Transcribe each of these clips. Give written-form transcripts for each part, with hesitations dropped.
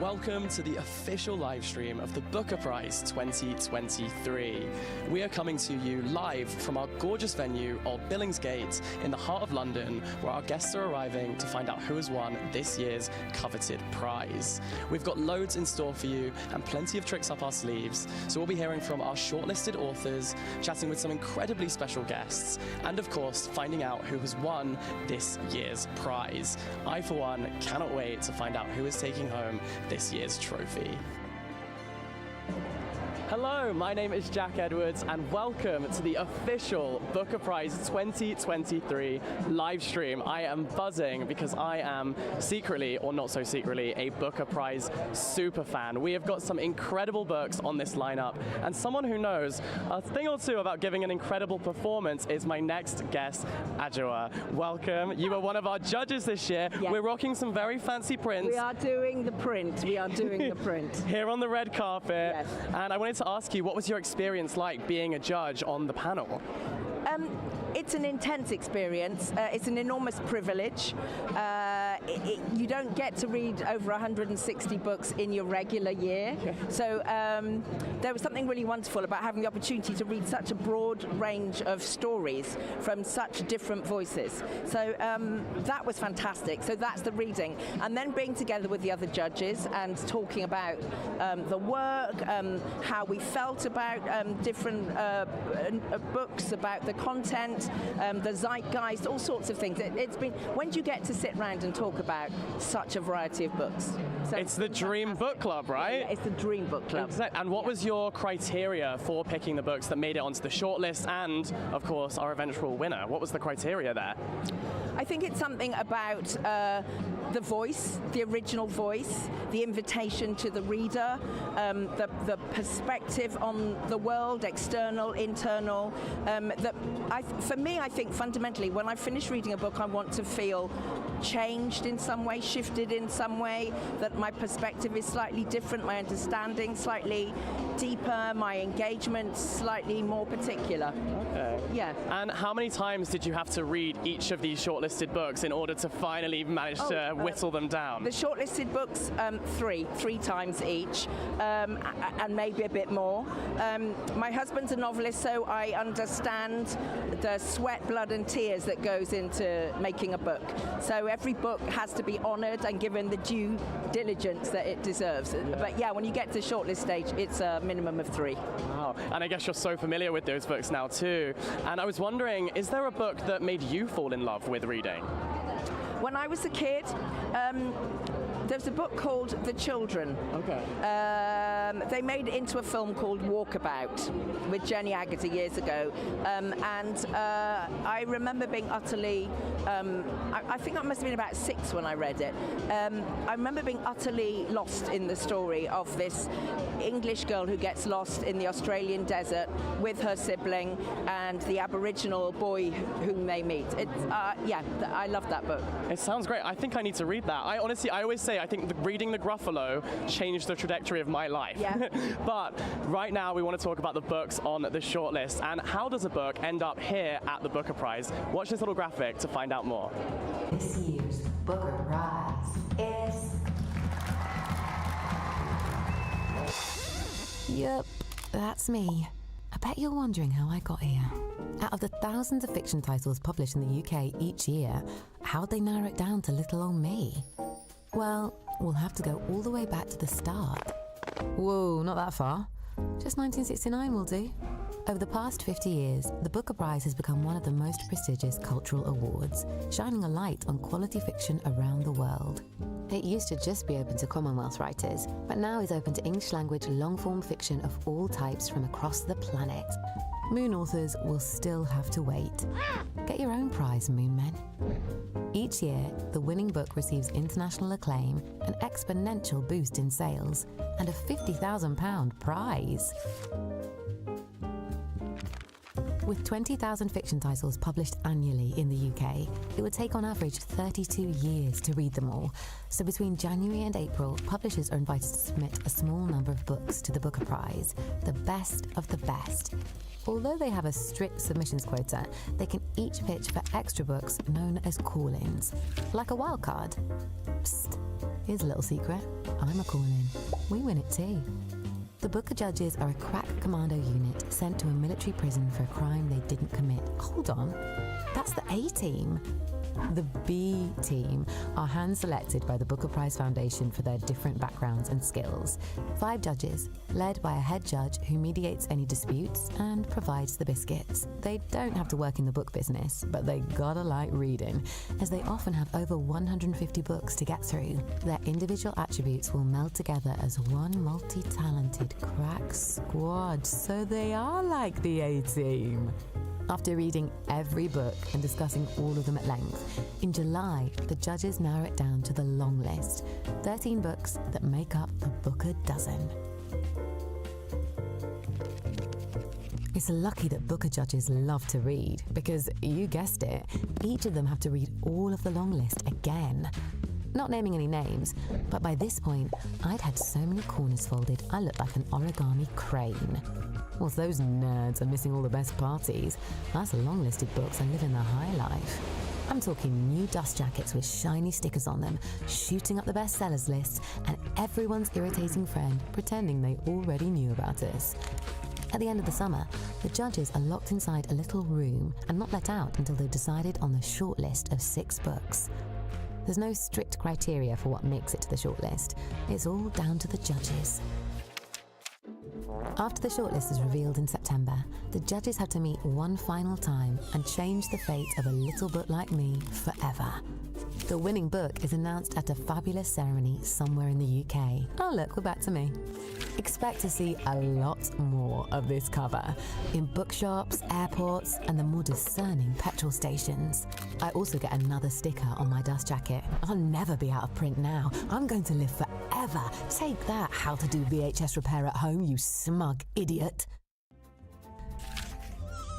Welcome to the official live stream of the Booker Prize 2023. We are coming to you live from our gorgeous venue, Old Billingsgate, in the heart of London, where our guests are arriving to find out who has won this year's coveted prize. We've got loads in store for you and plenty of tricks up our sleeves, so we'll be hearing from our shortlisted authors, chatting with some incredibly special guests, and of course, finding out who has won this year's prize. I, for one, cannot wait to find out who is taking home this year's trophy. Hello, my name is Jack Edwards and welcome to the official Booker Prize 2023 live stream. I am buzzing because I am secretly, or not so secretly, a Booker Prize super fan. We have got some incredible books on this lineup, and someone who knows a thing or two about giving an incredible performance is my next guest, Adjoa. Welcome. You were one of our judges this year. Yes. We're rocking some very fancy prints. We are doing the print. We are doing the print. Here on the red carpet. Yes. And I wanted to ask you, what was your experience like being a judge on the panel? It's an intense experience. It's an enormous privilege. You don't get to read over 160 books in your regular year. So there was something really wonderful about having the opportunity to read such a broad range of stories from such different voices. So that was fantastic. So that's the reading. And then being together with the other judges and talking about the work, how we felt about different books, about the content, the zeitgeist, all sorts of things. It's been, when do you get to sit around and talk about such a variety of books? So it's the dream book club, right? Yeah, it's the dream book club. Exactly. And what was your criteria for picking the books that made it onto the shortlist and, of course, our eventual winner? What was the criteria there? I think it's something about the voice, the original voice, the invitation to the reader, the perspective on the world, external, internal. For me, I think fundamentally, when I finish reading a book, I want to feel changed in some way, shifted in some way, that my perspective is slightly different, my understanding slightly deeper, my engagement slightly more particular. Okay. Yeah. And how many times did you have to read each of these shortlisted books in order to finally manage to whittle them down? The shortlisted books, three times each, and maybe a bit more. My husband's a novelist, so I understand the sweat, blood and tears that goes into making a book. So every book has to be honoured and given the due diligence that it deserves. Yeah. But yeah, when you get to the shortlist stage, it's a minimum of 3. Wow, and I guess you're so familiar with those books now too. And I was wondering, is there a book that made you fall in love with reading? When I was a kid, there's a book called The Children. Okay. They made it into a film called Walkabout with Jenny Agutter years ago. And I remember being utterly, I think I must have been about 6 when I read it. I remember being utterly lost in the story of this English girl who gets lost in the Australian desert with her sibling and the Aboriginal boy whom they meet. Yeah, I love that book. It sounds great. I think I need to read that. I always say I think reading The Gruffalo changed the trajectory of my life. Yeah. But right now we want to talk about the books on the shortlist and how does a book end up here at the Booker Prize. Watch this little graphic to find out more. This year's Booker Prize is... Yep, that's me. I bet you're wondering how I got here. Out of the thousands of fiction titles published in the UK each year, how'd they narrow it down to little old me? Well, we'll have to go all the way back to the start. Whoa, not that far. Just 1969 will do. Over the past 50 years, the Booker Prize has become one of the most prestigious cultural awards, shining a light on quality fiction around the world. It used to just be open to Commonwealth writers, but now is open to English-language long-form fiction of all types from across the planet. Moon authors will still have to wait. Get your own prize, Moon Men. Each year, the winning book receives international acclaim, an exponential boost in sales, and a £50,000 prize. With 20,000 fiction titles published annually in the UK, it would take on average 32 years to read them all. So between January and April, publishers are invited to submit a small number of books to the Booker Prize, the best of the best. Although they have a strict submissions quota, they can each pitch for extra books known as call-ins, like a wild card. Psst, here's a little secret. I'm a call-in. We win it too. The Booker judges are a crack commando unit sent to a military prison for a crime they didn't commit. Hold on, that's the A team. The B team are hand-selected by the Booker Prize Foundation for their different backgrounds and skills. 5 judges, led by a head judge who mediates any disputes and provides the biscuits. They don't have to work in the book business, but they gotta like reading, as they often have over 150 books to get through. Their individual attributes will meld together as one multi-talented crack squad, so they are like the A team. After reading every book and discussing all of them at length, in July, the judges narrow it down to the long list, 13 books that make up the Booker dozen. It's lucky that Booker judges love to read, because, you guessed it, each of them have to read all of the long list again. Not naming any names, but by this point, I'd had so many corners folded, I looked like an origami crane. Whilst those nerds are missing all the best parties, us long-listed books are living the high life. I'm talking new dust jackets with shiny stickers on them, shooting up the bestsellers lists, and everyone's irritating friend pretending they already knew about us. At the end of the summer, the judges are locked inside a little room and not let out until they've decided on the shortlist of 6 books. There's no strict criteria for what makes it to the shortlist. It's all down to the judges. After the shortlist is revealed in September, the judges have to meet one final time and change the fate of a little book like me forever. The winning book is announced at a fabulous ceremony somewhere in the UK. Oh look, we're back to me. Expect to see a lot more of this cover in bookshops, airports, and the more discerning petrol stations. I also get another sticker on my dust jacket. I'll never be out of print now. I'm going to live forever. Take that, how to do VHS repair at home, you smug idiot.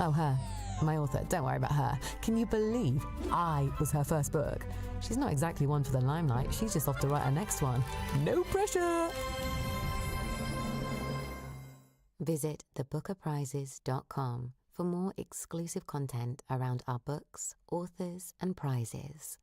Oh, her. My author, don't worry about her. Can you believe I was her first book? She's not exactly one for the limelight. She's just off to write her next one. No pressure! Visit thebookerprizes.com for more exclusive content around our books, authors, and prizes.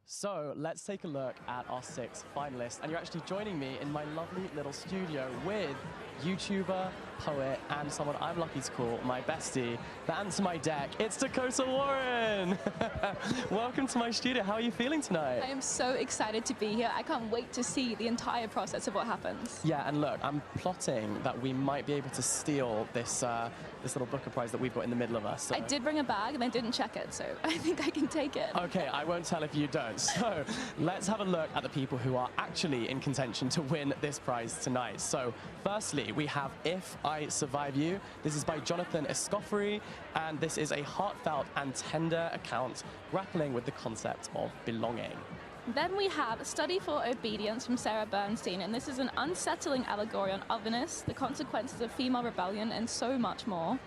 So let's take a look at our 6 finalists. And you're actually joining me in my lovely little studio with YouTuber, poet, and someone I'm lucky to call my bestie. The answer my deck, it's Dakota Warren. Welcome to my studio. How are you feeling tonight? I am so excited to be here. I can't wait to see the entire process of what happens. Yeah, and look, I'm plotting that we might be able to steal this this little Booker Prize that we've got in the middle of us. So. I did bring a bag and I didn't check it, so I think I can take it. Okay, I won't tell if you don't. So let's have a look at the people who are actually in contention to win this prize tonight. So firstly, we have If I Survive You. This is by Jonathan Escoffery, and this is a heartfelt and tender account grappling with the concept of belonging. Then we have Study for Obedience from Sarah Bernstein, and this is an unsettling allegory on otherness, the consequences of female rebellion, and so much more.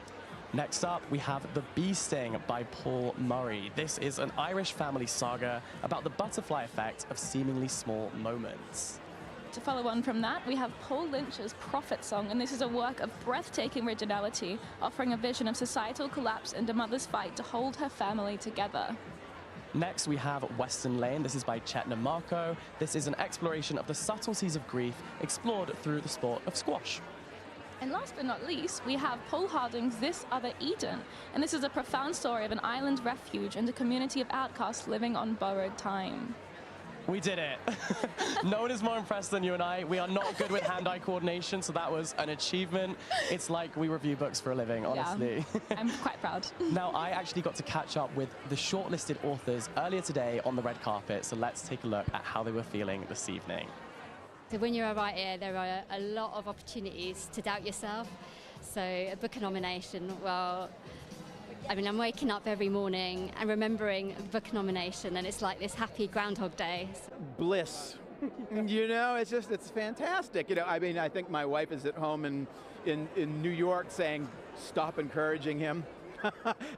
Next up, we have The Bee Sting by Paul Murray. This is an Irish family saga about the butterfly effect of seemingly small moments. To follow on from that, we have Paul Lynch's Prophet Song, and this is a work of breathtaking originality, offering a vision of societal collapse and a mother's fight to hold her family together. Next, we have Western Lane. This is by Chetna Marco. This is an exploration of the subtleties of grief explored through the sport of squash. And last but not least, we have Paul Harding's This Other Eden, and this is a profound story of an island refuge and a community of outcasts living on borrowed time. We did it. No one is more impressed than you and I. We are not good with hand-eye coordination, so that was an achievement. It's like we review books for a living, honestly. Yeah, I'm quite proud. Now, I actually got to catch up with the shortlisted authors earlier today on the red carpet, so let's take a look at how they were feeling this evening. So when you're a writer, there are a lot of opportunities to doubt yourself. So a book nomination, well, I mean, I'm waking up every morning and remembering a book nomination, and it's like this happy Groundhog Day. Bliss You know, it's fantastic. You know, I mean, I think my wife is at home in New York saying, stop encouraging him.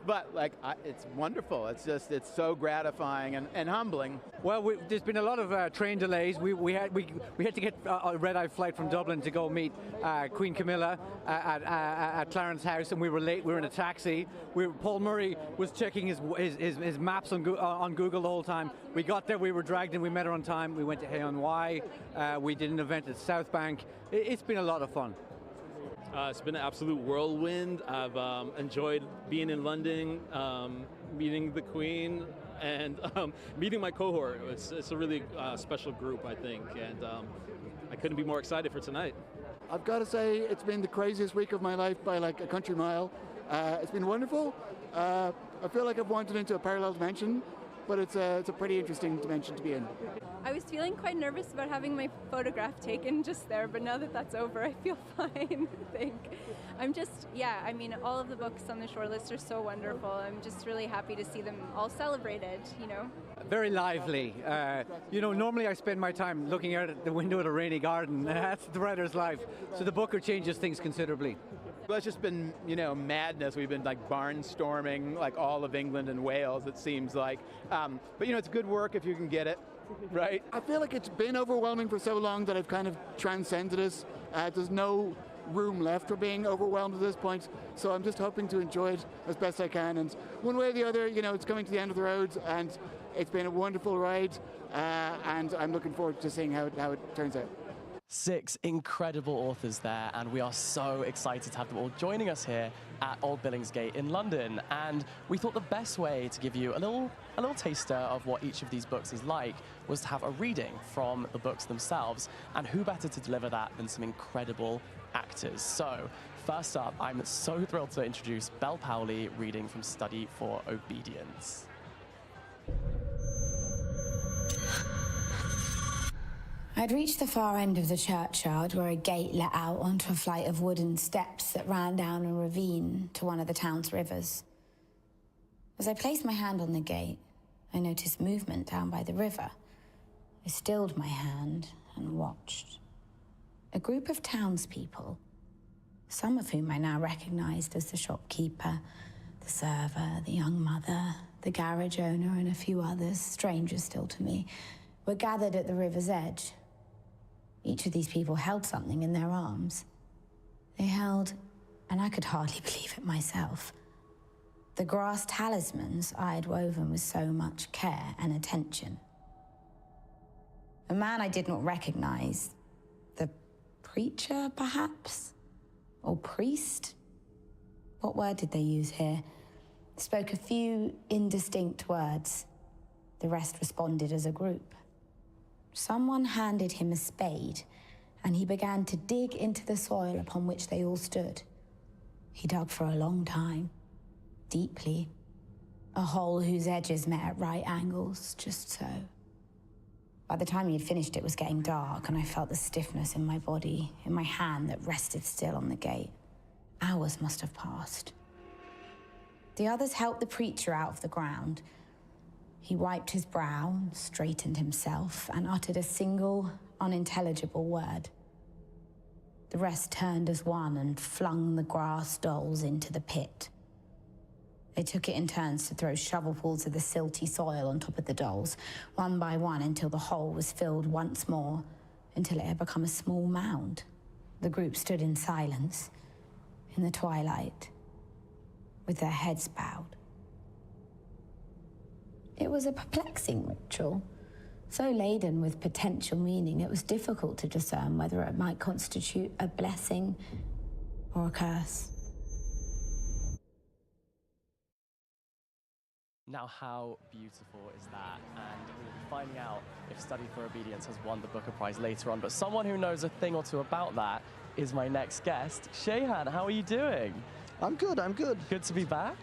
But like, it's wonderful. It's so gratifying and humbling. Well, there's been a lot of train delays. We had to get a red-eye flight from Dublin to go meet Queen Camilla at Clarence House, and we were late. We were in a taxi. Paul Murray was checking his maps on Google the whole time. We got there. We were dragged in. We met her on time. We went to Hay-on-Wye. We did an event at South Bank. It's been a lot of fun. It's been an absolute whirlwind. I've enjoyed being in London, meeting the Queen, and meeting my cohort. It's a really special group, I think, and I couldn't be more excited for tonight. I've got to say, it's been the craziest week of my life by like a country mile. It's been wonderful. I feel like I've wandered into a parallel dimension, but it's a pretty interesting dimension to be in. I was feeling quite nervous about having my photograph taken just there, but now that that's over, I feel fine, I think. I mean, all of the books on the shortlist are so wonderful. I'm just really happy to see them all celebrated, you know. Very lively. You know, normally I spend my time looking out at the window at a rainy garden. That's the writer's life. So the Booker changes things considerably. Well, it's just been, you know, madness. We've been like barnstorming like all of England and Wales, it seems like. But you know, it's good work if you can get it, right? I feel like it's been overwhelming for so long that I've kind of transcended it. There's no room left for being overwhelmed at this point, so I'm just hoping to enjoy it as best I can. And one way or the other, you know, it's coming to the end of the road, and it's been a wonderful ride, and I'm looking forward to seeing how it turns out. 6 incredible authors there, and we are so excited to have them all joining us here at Old Billingsgate in London. And we thought the best way to give you a little taster of what each of these books is like was to have a reading from the books themselves. And who better to deliver that than some incredible actors? So first up, I'm so thrilled to introduce Belle Powley reading from Study for Obedience. I'd reached the far end of the churchyard where a gate let out onto a flight of wooden steps that ran down a ravine to one of the town's rivers. As I placed my hand on the gate, I noticed movement down by the river. I stilled my hand and watched. A group of townspeople, some of whom I now recognized as the shopkeeper, the server, the young mother, the garage owner, and a few others, strangers still to me, were gathered at the river's edge. Each of these people held something in their arms. They held, and I could hardly believe it myself, the grass talismans I had woven with so much care and attention. A man I did not recognize, the preacher, perhaps? Or priest? What word did they use here? Spoke a few indistinct words. The rest responded as a group. Someone handed him a spade, and he began to dig into the soil upon which they all stood. He dug for a long time, deeply, a hole whose edges met at right angles, just so. By the time he had finished, it was getting dark, and I felt the stiffness in my body, in my hand that rested still on the gate. Hours must have passed. The others helped the preacher out of the ground. He wiped his brow, straightened himself, and uttered a single, unintelligible word. The rest turned as one and flung the grass dolls into the pit. They took it in turns to throw shovelfuls of the silty soil on top of the dolls, one by one, until the hole was filled once more, until it had become a small mound. The group stood in silence, in the twilight, with their heads bowed. It was a perplexing ritual, so laden with potential meaning it was difficult to discern whether it might constitute a blessing or a curse. Now, how beautiful is that? And we'll be finding out if Study for Obedience has won the Booker Prize later on. But someone who knows a thing or two about that is my next guest. Shaan, how are you doing? I'm good, I'm good. Good to be back?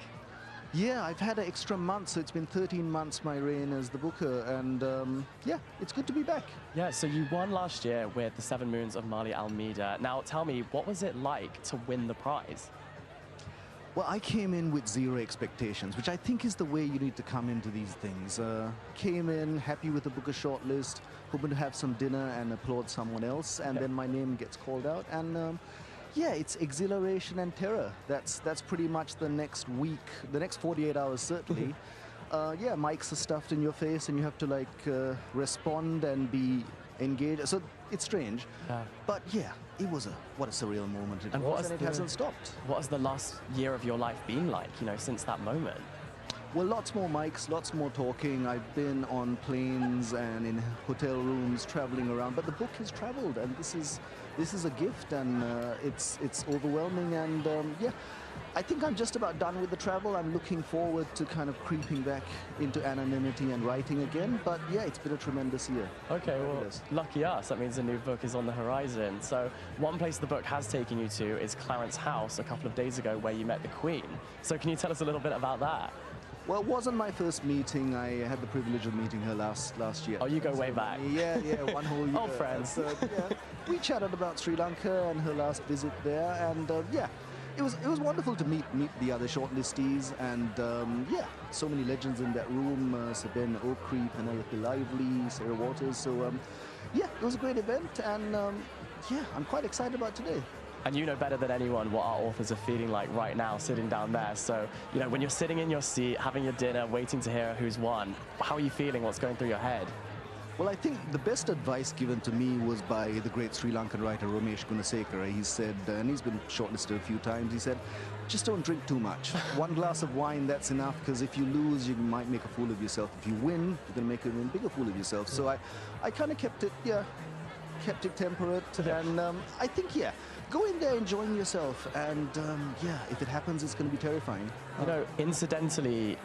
Yeah, I've had an extra month, so it's been 13 months my reign as the Booker, and yeah, it's good to be back. Yeah, so you won last year with The 7 Moons of Marley Almeida. Now, tell me, what was it like to win the prize? Well, I came in with zero expectations, which I think is the way you need to come into these things. Came in happy with the Booker shortlist, hoping to have some dinner and applaud someone else, and then my name gets called out, and yeah, it's exhilaration and terror. That's pretty much the next week, the next 48 hours certainly. Yeah, mics are stuffed in your face, and you have to like respond and be engaged. So it's strange, but yeah, it was what a surreal moment it was, and it hasn't stopped. What has the last year of your life been like, you know, since that moment? Well, lots more mics, lots more talking. I've been on planes and in hotel rooms, traveling around. But the book has traveled, and this is a gift, and it's overwhelming. And yeah, I think I'm just about done with the travel. I'm looking forward to kind of creeping back into anonymity and writing again. But yeah, it's been a tremendous year. Okay, well, lucky us. That means a new book is on the horizon. So one place the book has taken you to is Clarence House a couple of days ago, where you met the Queen. So can you tell us a little bit about that? Well, it wasn't my first meeting. I had the privilege of meeting her last year. Oh, you go way back. Yeah, one whole year. Old friends. Yeah, we chatted about Sri Lanka and her last visit there, and yeah, it was wonderful to meet the other shortlistees, and yeah, so many legends in that room: Sabine Oakrey, Penelope Lively, Sarah Waters. So yeah, it was a great event, and yeah, I'm quite excited about today. And you know better than anyone what our authors are feeling like right now, sitting down there. So, you know, when you're sitting in your seat, having your dinner, waiting to hear who's won, how are you feeling? What's going through your head? Well, I think the best advice given to me was by the great Sri Lankan writer Ramesh Gunasekara. He said, and he's been shortlisted a few times, he said, just don't drink too much. One glass of wine, that's enough, because if you lose, you might make a fool of yourself. If you win, you're going to make an even bigger fool of yourself. So I kind of kept it temperate, and I think, yeah, go in there enjoying yourself, and yeah, if it happens, it's going to be terrifying. You know, incidentally,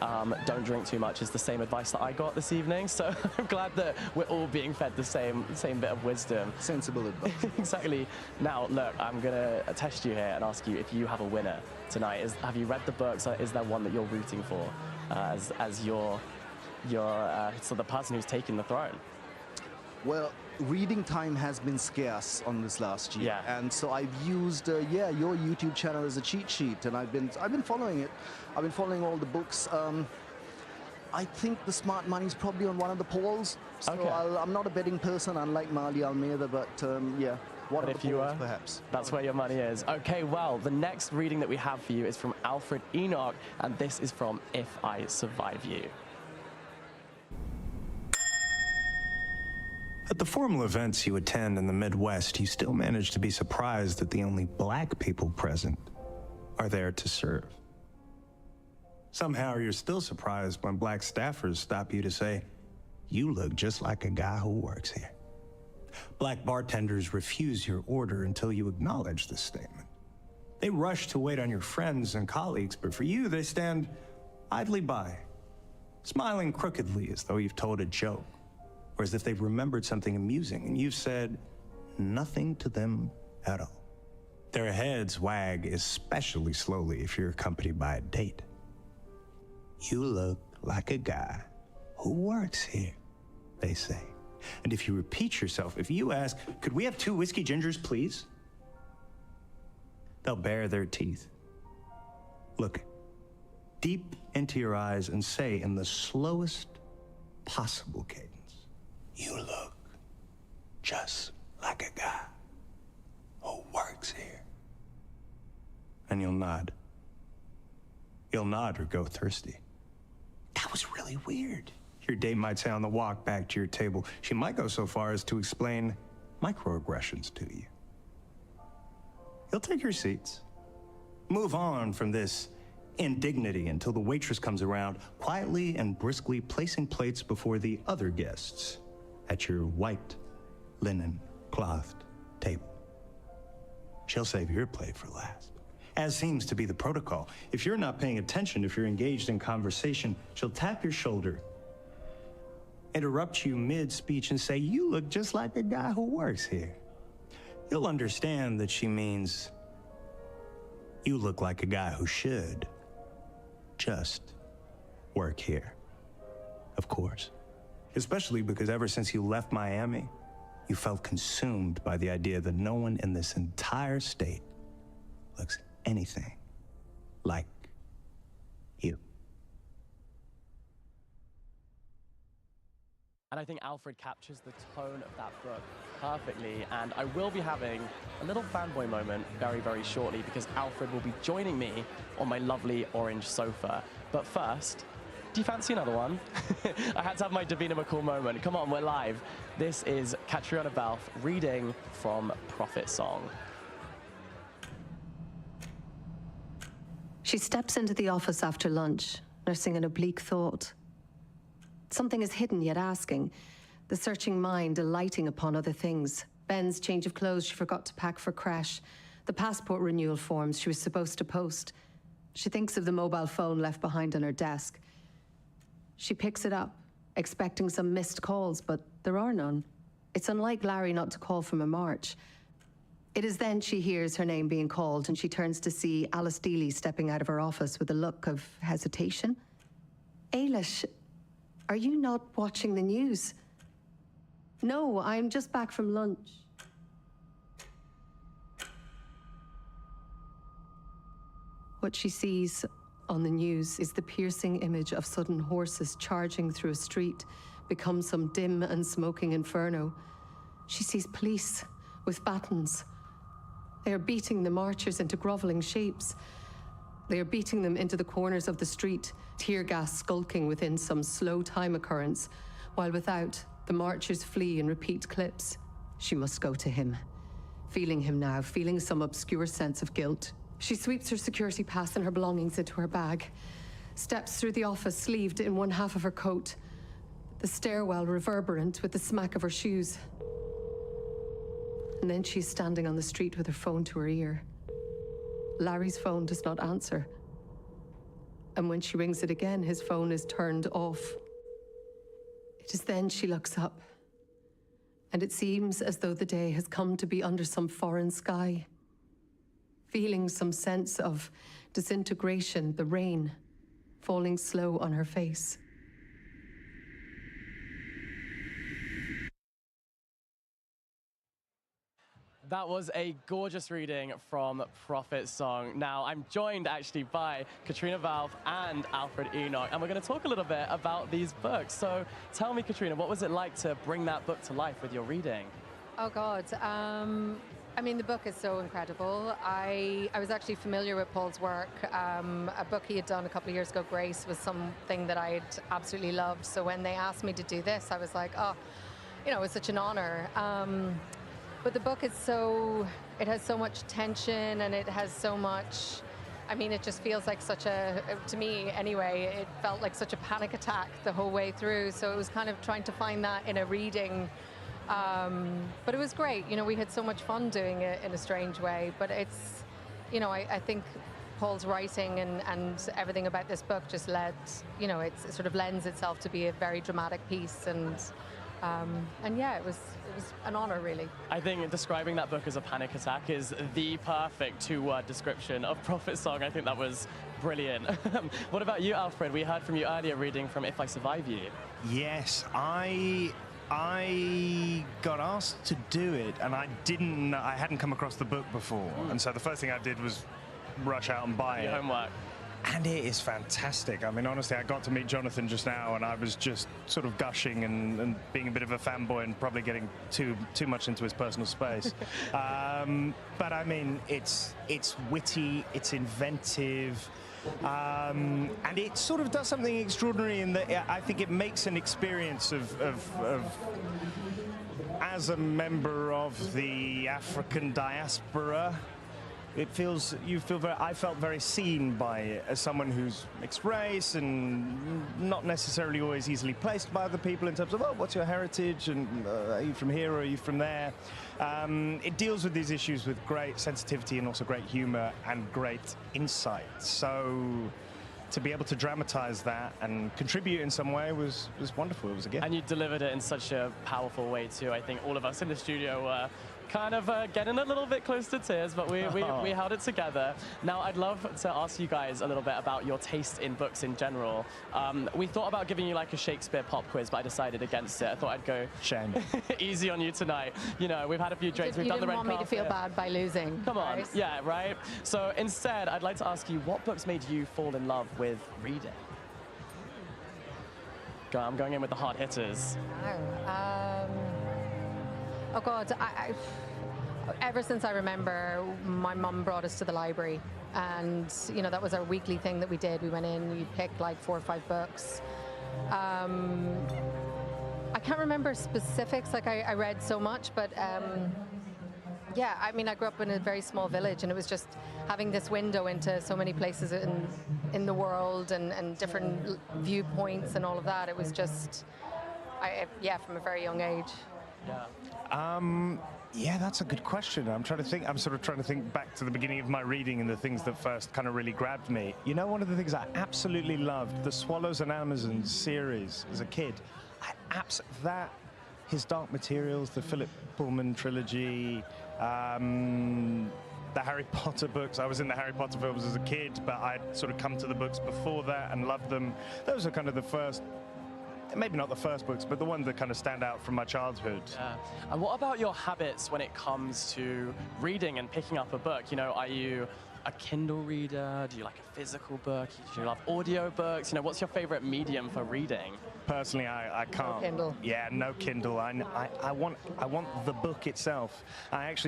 don't drink too much is the same advice that I got this evening, so I'm glad that we're all being fed the same bit of wisdom. Sensible advice. Exactly. Now, look, I'm going to test you here and ask you if you have a winner tonight. Have you read the books? Is there one that you're rooting for as your so the person who's taken the throne? Well, reading time has been scarce on this last year, and so I've used yeah, your YouTube channel as a cheat sheet, and I've been following it. I've been following all the books. I think The Smart Money's probably on one of the polls. So okay. I'm not a betting person, unlike Mali Almeida, but yeah, one of the polls perhaps. That's where your money is. Okay, well, the next reading that we have for you is from Alfred Enoch, and this is from If I Survive You. At the formal events you attend in the Midwest, you still manage to be surprised that the only black people present are there to serve. Somehow you're still surprised when black staffers stop you to say, "You look just like a guy who works here." Black bartenders refuse your order until you acknowledge this statement. They rush to wait on your friends and colleagues, but for you, they stand idly by, smiling crookedly as though you've told a joke, or as if they've remembered something amusing and you've said nothing to them at all. Their heads wag especially slowly if you're accompanied by a date. "You look like a guy who works here," they say. And if you repeat yourself, if you ask, "Could we have 2 whiskey gingers, please?" they'll bare their teeth, look deep into your eyes, and say in the slowest possible cadence, "You look just like a guy who works here." And you'll nod. You'll nod or go thirsty. "That was really weird," your date might say on the walk back to your table. She might go so far as to explain microaggressions to you. You'll take your seats, move on from this indignity until the waitress comes around, quietly and briskly placing plates before the other guests at your white linen clothed table. She'll save your plate for last, as seems to be the protocol. If you're not paying attention, if you're engaged in conversation, she'll tap your shoulder, interrupt you mid-speech, and say, "You look just like a guy who works here." You'll understand that she means, you look like a guy who should just work here. Of course. Especially because ever since you left Miami, you felt consumed by the idea that no one in this entire state looks anything like And I think Alfred captures the tone of that book perfectly. And I will be having a little fanboy moment very, very shortly because Alfred will be joining me on my lovely orange sofa. But first, do you fancy another one? I had to have my Davina McCall moment. Come on, we're live. This is Catria Bal reading from Prophet Song. She steps into the office after lunch, nursing an oblique thought. Something is hidden yet asking, the searching mind alighting upon other things. Ben's change of clothes she forgot to pack for crash, the passport renewal forms she was supposed to post. She thinks of the mobile phone left behind on her desk. She picks it up, expecting some missed calls, but there are none. It's unlike Larry not to call from a march. It is then she hears her name being called and she turns to see Alice Dealey stepping out of her office with a look of hesitation. Ailish, are you not watching the news? No, I'm just back from lunch. What she sees on the news is the piercing image of sudden horses charging through a street, become some dim and smoking inferno. She sees police with batons. They are beating the marchers into groveling shapes. They are beating them into the corners of the street, tear gas skulking within some slow time occurrence, while without, the marchers flee in repeat clips. She must go to him. Feeling him now, feeling some obscure sense of guilt. She sweeps her security pass and her belongings into her bag, steps through the office sleeved in one half of her coat, the stairwell reverberant with the smack of her shoes. And then she's standing on the street with her phone to her ear. Larry's phone does not answer. And when she rings it again, his phone is turned off. It is then she looks up. And it seems as though the day has come to be under some foreign sky. Feeling some sense of disintegration, the rain falling slow on her face. That was a gorgeous reading from Prophet Song. Now, I'm joined actually by Katrina Val and Alfred Enoch, and we're going to talk a little bit about these books. So tell me, Katrina, what was it like to bring that book to life with your reading? Oh, God. I mean, the book is so incredible. I was actually familiar with Paul's work. A book he had done a couple of years ago, Grace, was something that I'd absolutely loved. So when they asked me to do this, I was like, oh, you know, it was such an honor. But the book is it has so much tension and it has so much, I mean, it just feels like such a, to me anyway, it felt like such a panic attack the whole way through. So it was kind of trying to find that in a reading. But it was great. You know, we had so much fun doing it in a strange way. But it's, you know, I think Paul's writing and everything about this book just led, you know, it sort of lends itself to be a very dramatic piece. And yeah, it was an honor, really. I think describing that book as a panic attack is the perfect two-word description of Prophet Song. I think that was brilliant. What about you, Alfred? We heard from you earlier reading from If I Survive You. Yes, I got asked to do it, and I hadn't come across the book before. And so the first thing I did was rush out and buy Your homework. And it is fantastic. I mean, honestly, I got to meet Jonathan just now, and I was just sort of gushing and being a bit of a fanboy and probably getting too much into his personal space. But I mean, it's witty, it's inventive, and it sort of does something extraordinary in that I think it makes an experience of as a member of the African diaspora. I felt very seen by it as someone who's mixed race and not necessarily always easily placed by other people in terms of, oh, what's your heritage, and are you from here or are you from there? It deals with these issues with great sensitivity and also great humor and great insight. So to be able to dramatize that and contribute in some way was wonderful. It was a gift. And you delivered it in such a powerful way too. I think all of us in the studio were kind of getting a little bit close to tears, but we held it together. Now, I'd love to ask you guys a little bit about your taste in books in general. We thought about giving you like a Shakespeare pop quiz, but I decided against it. I thought I'd go Shame. easy on you tonight. You know, we've had a few drinks, we've done the red carpet. You didn't want me to feel bad by losing. Come on, yeah, right? So instead, I'd like to ask you, what books made you fall in love with reading? I'm going in with the hard hitters. Oh God, ever since I remember, my mum brought us to the library, and you know that was our weekly thing that we did. We went in, you'd pick like 4 or 5 books. I can't remember specifics, like I read so much, but yeah, I mean, I grew up in a very small village, and it was just having this window into so many places in the world and different viewpoints and all of that. It was just, yeah, from a very young age. Yeah, that's a good question. I'm trying to think. I'm sort of trying to think back to the beginning of my reading and the things that first kind of really grabbed me. You know, one of the things I absolutely loved, the Swallows and Amazons series as a kid. His Dark Materials, the Philip Pullman trilogy, the Harry Potter books. I was in the Harry Potter films as a kid, but I'd sort of come to the books before that and loved them. Those are kind of the first, maybe not the first books, but the ones that kind of stand out from my childhood. Yeah. And what about your habits when it comes to reading and picking up a book? You know, are you a Kindle reader? Do you like a physical book? Do you love audio books? You know, what's your favorite medium for reading? Personally, I can't. No Kindle. Yeah, no Kindle. I want the book itself.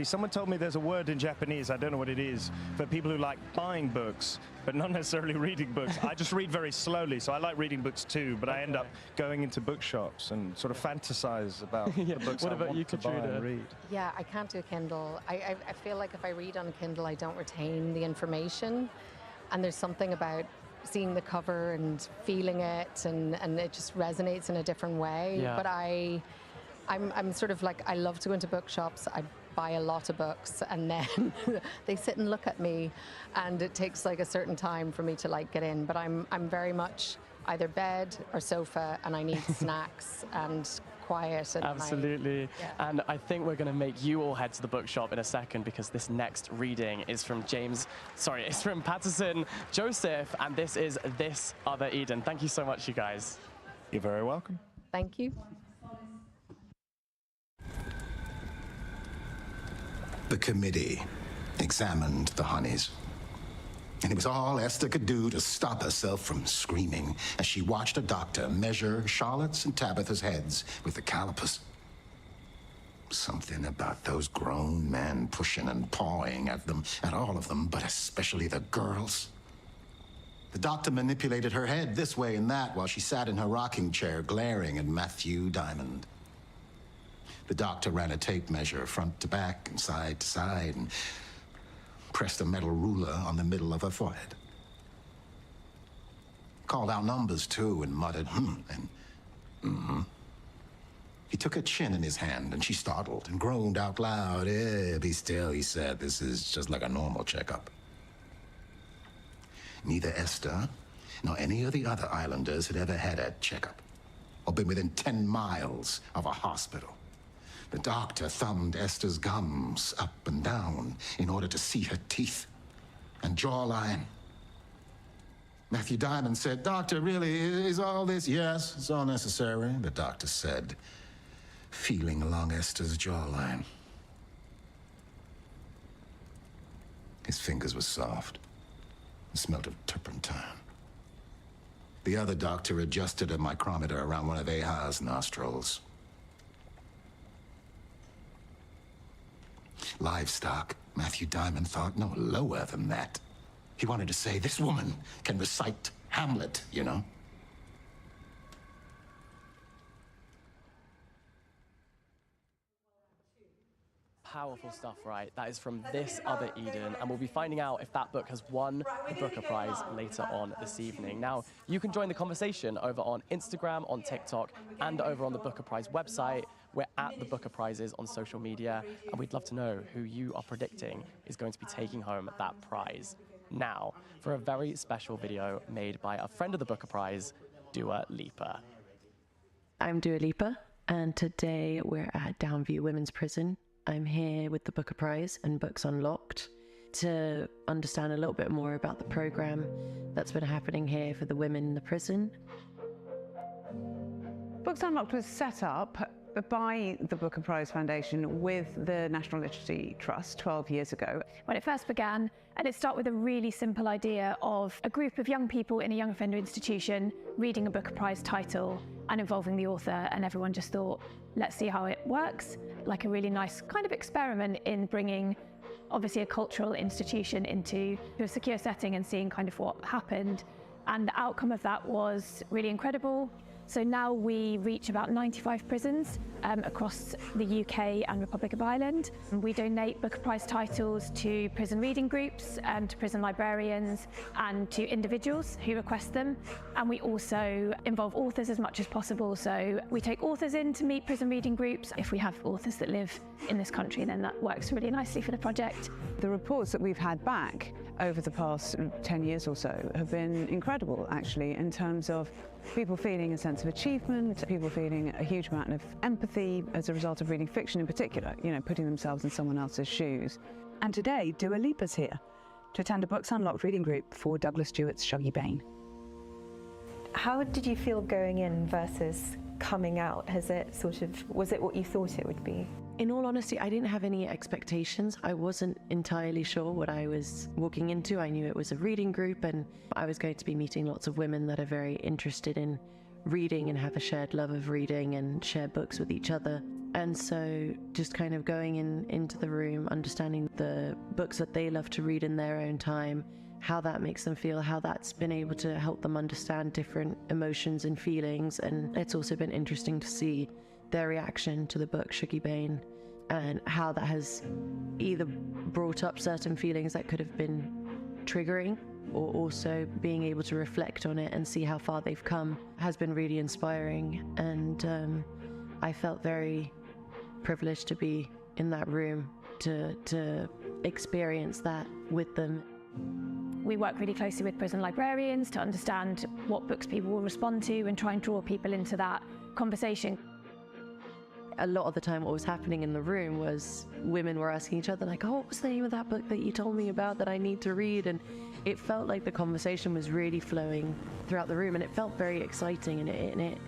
Someone told me there's a word in Japanese, I don't know what it is, for people who like buying books, but not necessarily reading books. I just read very slowly, so I like reading books too, but I end up going into bookshops and sort of fantasize about the books I want to buy and read. Yeah, I can't do Kindle. I feel like if I read on Kindle, I don't retain the information, and there's something about seeing the cover and feeling it, and it just resonates in a different way. Yeah. But I'm sort of like, I love to go into bookshops. I buy a lot of books, and then they sit and look at me, and it takes like a certain time for me to like get in. But I'm very much either bed or sofa, and I need snacks and quiet. And absolutely. And I think we're going to make you all head to the bookshop in a second, because this next reading is from it's from Patterson Joseph, and this is This Other Eden. Thank you so much, you guys. You're very welcome. Thank you. The committee examined the honeys. And it was all Esther could do to stop herself from screaming as she watched a doctor measure Charlotte's and Tabitha's heads with the calipers. Something about those grown men pushing and pawing at them, at all of them, but especially the girls. The doctor manipulated her head this way and that while she sat in her rocking chair glaring at Matthew Diamond. The doctor ran a tape measure front to back and side to side and pressed a metal ruler on the middle of her forehead. Called out numbers, too, and muttered, and mm-hmm. He took her chin in his hand, and she startled and groaned out loud. Be still, he said. This is just like a normal checkup. Neither Esther nor any of the other islanders had ever had a checkup or been within 10 miles of a hospital. The doctor thumbed Esther's gums up and down in order to see her teeth and jawline. Matthew Diamond said, "Doctor, really, is all this?" "Yes, it's all necessary," the doctor said, feeling along Esther's jawline. His fingers were soft and smelled of turpentine. The other doctor adjusted a micrometer around one of Aha's nostrils. Livestock, Matthew Diamond thought, no lower than that. He wanted to say, this woman can recite Hamlet, you know. Powerful stuff, right? That is from This Other Eden, and we'll be finding out if that book has won the Booker Prize later on this evening. Now, you can join the conversation over on Instagram, on TikTok, and over on the Booker Prize website. We're at the Booker Prizes on social media, and we'd love to know who you are predicting is going to be taking home that prize. Now, for a very special video made by a friend of the Booker Prize, Dua Lipa. I'm Dua Lipa, and today we're at Downview Women's Prison. I'm here with the Booker Prize and Books Unlocked to understand a little bit more about the program that's been happening here for the women in the prison. Books Unlocked was set up by the Booker Prize Foundation with the National Literacy Trust 12 years ago. When it first began, and it started with a really simple idea of a group of young people in a young offender institution reading a Booker Prize title and involving the author, and everyone just thought, let's see how it works, like a really nice kind of experiment in bringing obviously a cultural institution into a secure setting and seeing kind of what happened. And the outcome of that was really incredible. So now we reach about 95 prisons across the UK and Republic of Ireland. We donate Booker Prize titles to prison reading groups, to prison librarians, and to individuals who request them. And we also involve authors as much as possible. So we take authors in to meet prison reading groups. If we have authors that live in this country, then that works really nicely for the project. The reports that we've had back over the past 10 years or so have been incredible, actually, in terms of people feeling a sense of achievement, people feeling a huge amount of empathy as a result of reading fiction in particular, you know, putting themselves in someone else's shoes. And today, Dua Lipa's here to attend a Books Unlocked reading group for Douglas Stewart's Shuggie Bain. How did you feel going in versus coming out? Was it what you thought it would be? In all honesty, I didn't have any expectations. I wasn't entirely sure what I was walking into. I knew it was a reading group and I was going to be meeting lots of women that are very interested in reading and have a shared love of reading and share books with each other. And so just kind of going into the room, understanding the books that they love to read in their own time, how that makes them feel, how that's been able to help them understand different emotions and feelings. And it's also been interesting to see their reaction to the book Shuggie Bain and how that has either brought up certain feelings that could have been triggering, or also being able to reflect on it and see how far they've come has been really inspiring. And I felt very privileged to be in that room to experience that with them. We work really closely with prison librarians to understand what books people will respond to and try and draw people into that conversation. A lot of the time what was happening in the room was women were asking each other like, oh, what was the name of that book that you told me about that I need to read? And it felt like the conversation was really flowing throughout the room, and it felt very exciting, and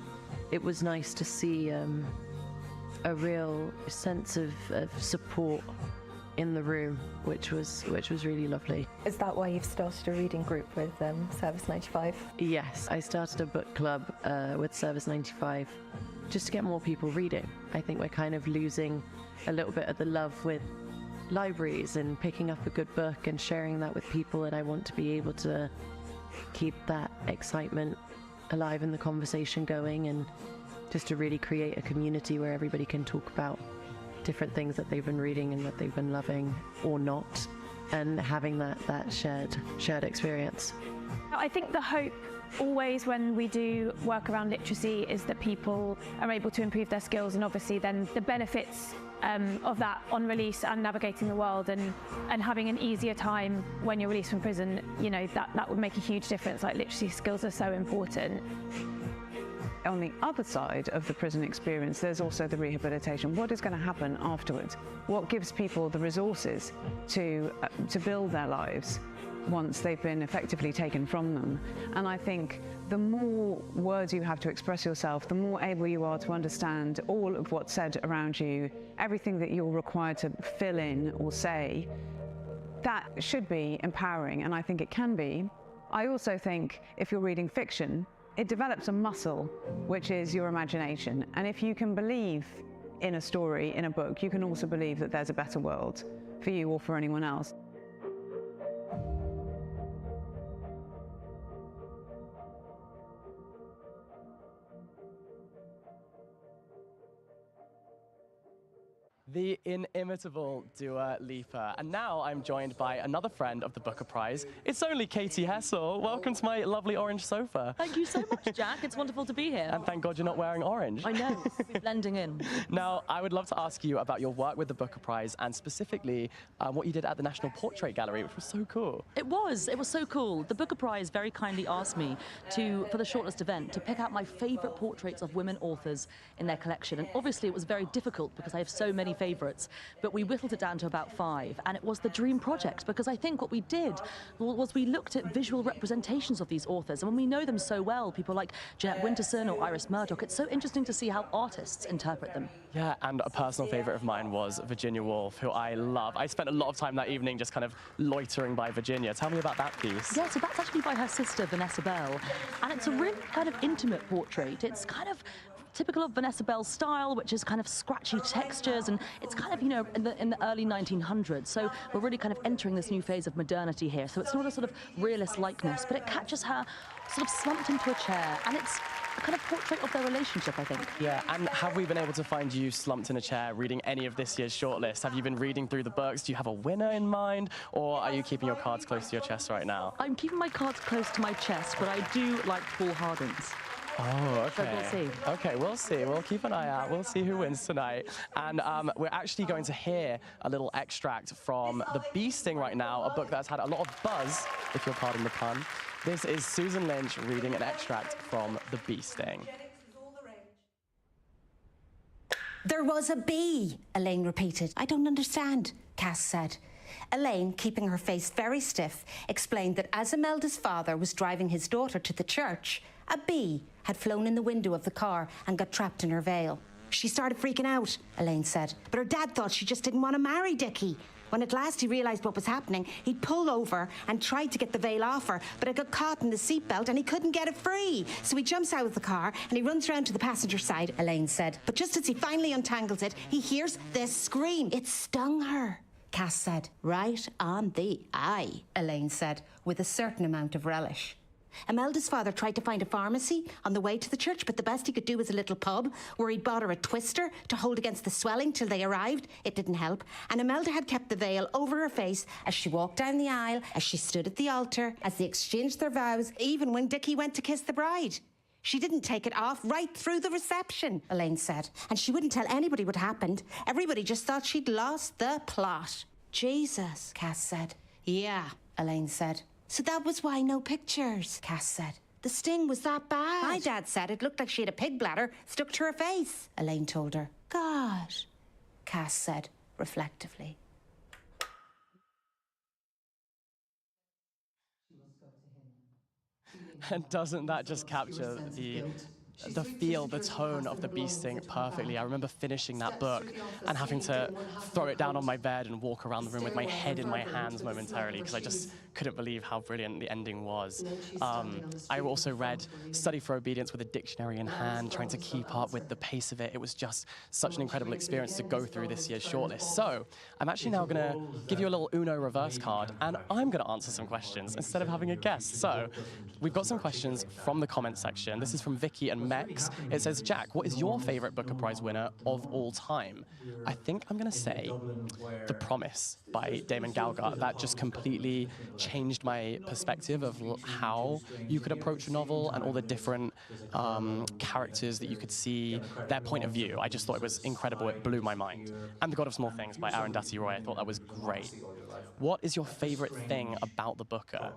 it was nice to see a real sense of support in the room, which was really lovely. Is that why you've started a reading group with Service 95? Yes, I started a book club with Service 95 just to get more people reading. I think we're kind of losing a little bit of the love with libraries and picking up a good book and sharing that with people, and I want to be able to keep that excitement alive and the conversation going, and just to really create a community where everybody can talk about different things that they've been reading and that they've been loving or not, and having that shared experience. I think the hope always when we do work around literacy is that people are able to improve their skills, and obviously then the benefits of that on release and navigating the world and having an easier time when you're released from prison, you know, that would make a huge difference. Like, literacy skills are so important. On the other side of the prison experience, there's also the rehabilitation. What is going to happen afterwards? What gives people the resources to build their lives once they've been effectively taken from them? And I think the more words you have to express yourself, the more able you are to understand all of what's said around you, everything that you're required to fill in or say. That should be empowering, and I think it can be. I also think if you're reading fiction, it develops a muscle, which is your imagination. And if you can believe in a story, in a book, you can also believe that there's a better world for you or for anyone else. The inimitable Dua Lipa. And now I'm joined by another friend of the Booker Prize. It's only Katie Hessel. Welcome to my lovely orange sofa. Thank you so much, Jack. It's wonderful to be here. And thank God you're not wearing orange. I know, blending in. Now, I would love to ask you about your work with the Booker Prize, and specifically what you did at the National Portrait Gallery, which was so cool. It was so cool. The Booker Prize very kindly asked me for the shortlist event, to pick out my favourite portraits of women authors in their collection. And obviously it was very difficult because I have so many favourites, but we whittled it down to about 5, and it was the dream project, because I think what we did was we looked at visual representations of these authors, and when we know them so well, people like Jeanette Winterson or Iris Murdoch, it's so interesting to see how artists interpret them. Yeah, and a personal favourite of mine was Virginia Woolf, who I love. I spent a lot of time that evening just kind of loitering by Virginia. Tell me about that piece. Yeah, so that's actually by her sister, Vanessa Bell, and it's a really kind of intimate portrait. It's kind of typical of Vanessa Bell's style, which is kind of scratchy textures, and it's kind of, you know, in the early 1900s. So we're really kind of entering this new phase of modernity here. So it's not a sort of realist likeness, but it catches her sort of slumped into a chair, and it's a kind of portrait of their relationship, I think. Yeah, and have we been able to find you slumped in a chair reading any of this year's shortlist? Have you been reading through the books? Do you have a winner in mind, or are you keeping your cards close to your chest right now? I'm keeping my cards close to my chest, but I do like Paul Harding's. Oh, okay. So we'll see. Okay, we'll see. We'll keep an eye out. We'll see who wins tonight. And we're actually going to hear a little extract from The Bee Sting right now, a book that's had a lot of buzz, if you'll pardon the pun. This is Susan Lynch reading an extract from The Bee Sting. There was a bee, Elaine repeated. I don't understand, Cass said. Elaine, keeping her face very stiff, explained that as Imelda's father was driving his daughter to the church, a bee had flown in the window of the car and got trapped in her veil. She started freaking out, Elaine said, but her dad thought she just didn't want to marry Dickie. When at last he realised what was happening, he pulled over and tried to get the veil off her, but it got caught in the seatbelt and he couldn't get it free. So he jumps out of the car and he runs round to the passenger side, Elaine said. But just as he finally untangles it, he hears this scream. It stung her, Cass said. Right on the eye, Elaine said, with a certain amount of relish. Imelda's father tried to find a pharmacy on the way to the church, but the best he could do was a little pub where he'd bought her a twister to hold against the swelling till they arrived. It didn't help. And Imelda had kept the veil over her face as she walked down the aisle, as she stood at the altar, as they exchanged their vows, even when Dickie went to kiss the bride. She didn't take it off right through the reception, Elaine said. And she wouldn't tell anybody what happened. Everybody just thought she'd lost the plot. Jesus, Cass said. Yeah, Elaine said. So that was why no pictures, Cass said. The sting was that bad. My dad said it looked like she had a pig bladder stuck to her face, Elaine told her. God, Cass said reflectively. And doesn't that just capture the feel, the tone of The Bee Sting perfectly? I remember finishing that book and having to throw it down on my bed and walk around the room with my head in my hands momentarily because I just couldn't believe how brilliant the ending was. I also read Study for Obedience with a dictionary in hand, trying to keep up with the pace of it. It was just such an incredible experience to go through this year's shortlist. So I'm actually now going to give you a little Uno reverse card, and I'm going to answer some questions instead of having a guest. So we've got some questions from the comment section. This is from Vicky and Mex. It says, Jack, what is your favourite Booker Prize winner of all time? I think I'm going to say The Promise by Damon Galgut. That just completely changed my perspective of how you could approach a novel and all the different characters that you could see, their point of view. I just thought it was incredible. It blew my mind. And The God of Small Things by Arundhati Roy. I thought that was great. What is your favourite thing about the Booker?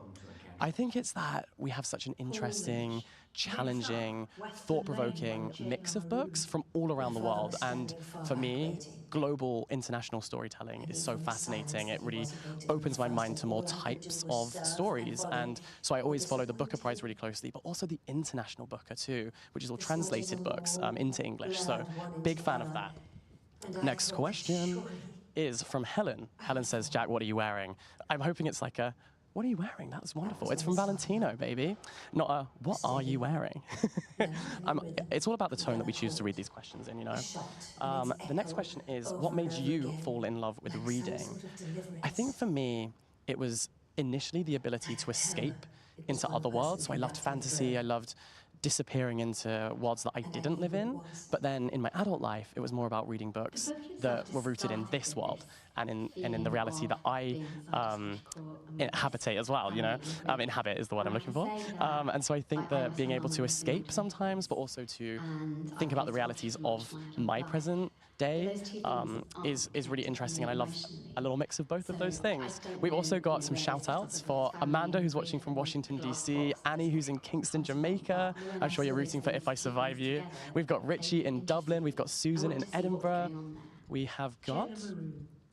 I think it's that we have such an interesting, challenging, thought-provoking mix of books from all around the world. And for me, global international storytelling is so fascinating. It really opens my mind to more types of stories. And so I always follow the Booker Prize really closely, but also the International Booker too, which is all translated books into English. So big fan of that. Next question is from Helen. Helen says, Jack, what are you wearing? I'm hoping it's like a, what are you wearing? That's wonderful. It's from Valentino, baby. Not a, what are you wearing? It's all about the tone that we choose to read these questions in, you know. The next question is, what made you fall in love with reading? I think for me, it was initially the ability to escape into other worlds. So I loved fantasy, I loved disappearing into worlds that I didn't live in. But then in my adult life, it was more about reading books that were rooted in this world and in the reality that I inhabitate as well, you know? Inhabit is the word I'm looking for. And so I think that being able to escape sometimes, but also to think about the realities of my present day is really interesting, and I love a little mix of both of those things. We've also got some shout-outs for Amanda, who's watching from Washington, D.C., Annie, who's in Kingston, Jamaica. I'm sure you're rooting for If I Survive You. We've got Richie in Dublin. We've got Susan in Edinburgh. We have got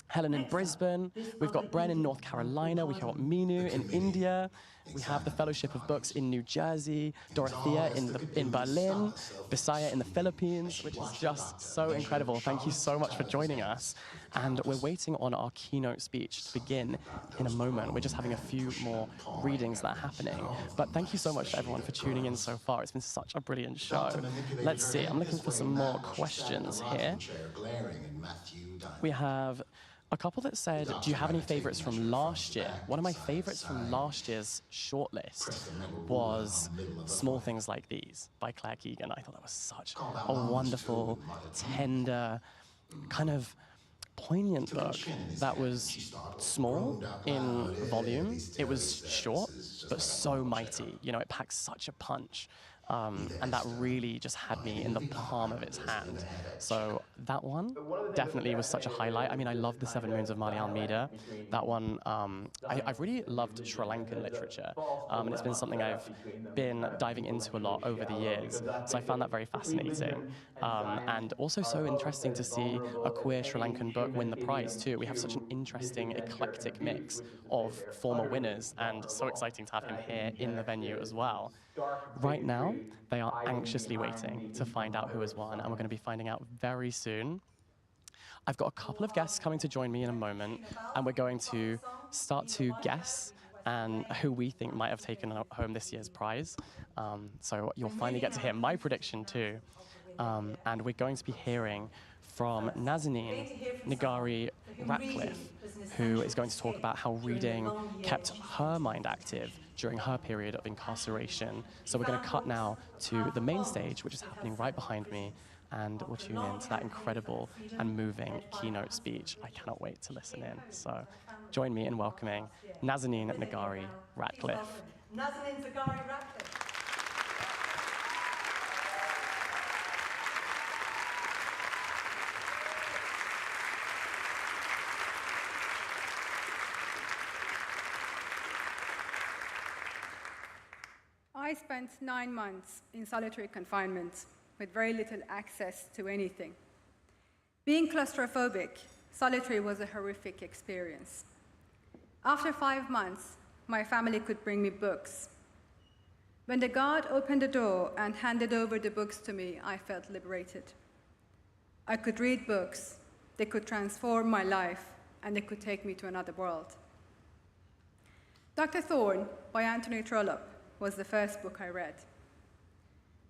Helen in Brisbane, we've got Bren in North Carolina, we've got Minu in India, we have the Fellowship of Books in New Jersey, Dorothea in Berlin, Bisaya in the Philippines, which is just so incredible. Thank you so much for joining us. And we're waiting on our keynote speech to begin in a moment. We're just having a few more readings that are happening. But thank you so much to everyone for tuning in so far. It's been such a brilliant show. Let's see, I'm looking for some more questions here. We have a couple that said, do you have any favorites from last year? One of my favorites from last year's shortlist was Small Things Like These by Claire Keegan. I thought that was such a wonderful, tender, kind of poignant book that was small in volume. It was short, but so mighty. You know, it packs such a punch. And that really just had me in the palm of its hand. So that one definitely was such a highlight. I mean, I loved The Seven Moons of Mali Almeida. That one, I've really loved Sri Lankan literature, and it's been something I've been diving into a lot over the years. So I found that very fascinating. And also so interesting to see a queer Sri Lankan book win the prize too. We have such an interesting, eclectic mix of former winners, and so exciting to have him here in the venue as well. Right now, they are anxiously waiting to find out who has won, and we're going to be finding out very soon. I've got a couple of guests coming to join me in a moment, and we're going to start to guess and who we think might have taken home this year's prize. So you'll finally get to hear my prediction too. And we're going to be hearing from Nazanin Nigari Ratcliffe, who is going to talk about how reading kept her mind active during her period of incarceration. So we're going to cut now to the main stage, which is happening right behind me, and we'll tune in to that incredible and moving keynote speech. I cannot wait to listen in. So join me in welcoming Nazanin Nigari Ratcliffe. Nazanin Nigari Ratcliffe. I spent 9 months in solitary confinement with very little access to anything. Being claustrophobic, solitary was a horrific experience. After 5 months, my family could bring me books. When the guard opened the door and handed over the books to me, I felt liberated. I could read books, they could transform my life, and they could take me to another world. Dr. Thorne by Anthony Trollope was the first book I read.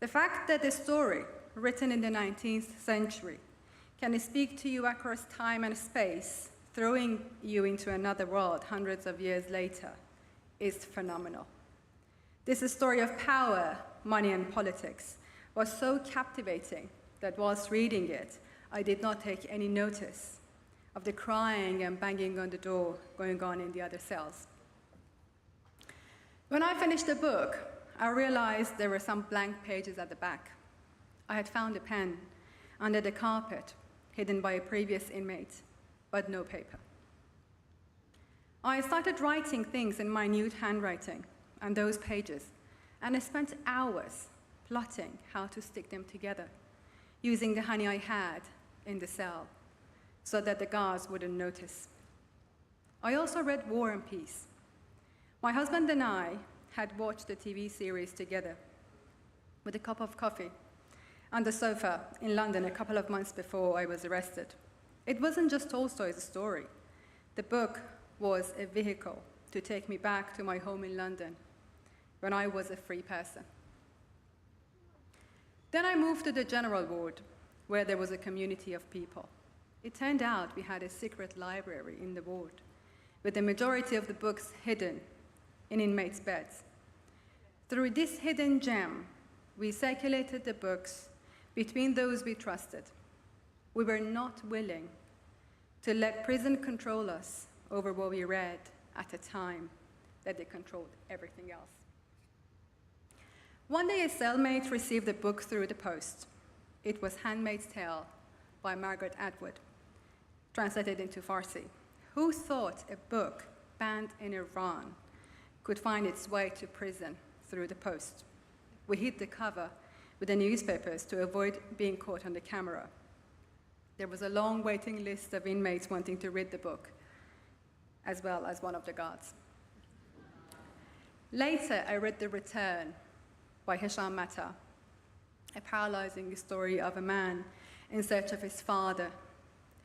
The fact that a story written in the 19th century can speak to you across time and space, throwing you into another world hundreds of years later, is phenomenal. This story of power, money, and politics was so captivating that whilst reading it, I did not take any notice of the crying and banging on the door going on in the other cells. When I finished the book, I realized there were some blank pages at the back. I had found a pen under the carpet, hidden by a previous inmate, but no paper. I started writing things in minute handwriting on those pages, and I spent hours plotting how to stick them together, using the honey I had in the cell, so that the guards wouldn't notice. I also read War and Peace. My husband and I had watched the TV series together with a cup of coffee on the sofa in London a couple of months before I was arrested. It wasn't just Tolstoy's story. The book was a vehicle to take me back to my home in London when I was a free person. Then I moved to the general ward, where there was a community of people. It turned out we had a secret library in the ward, with the majority of the books hidden in inmates' beds. Through this hidden gem, we circulated the books between those we trusted. We were not willing to let prison control us over what we read at a time that they controlled everything else. One day, a cellmate received a book through the post. It was Handmaid's Tale by Margaret Atwood, translated into Farsi. Who thought a book banned in Iran could find its way to prison through the post? We hid the cover with the newspapers to avoid being caught on the camera. There was a long waiting list of inmates wanting to read the book, as well as one of the guards. Later, I read The Return by Hisham Mata, a paralyzing story of a man in search of his father,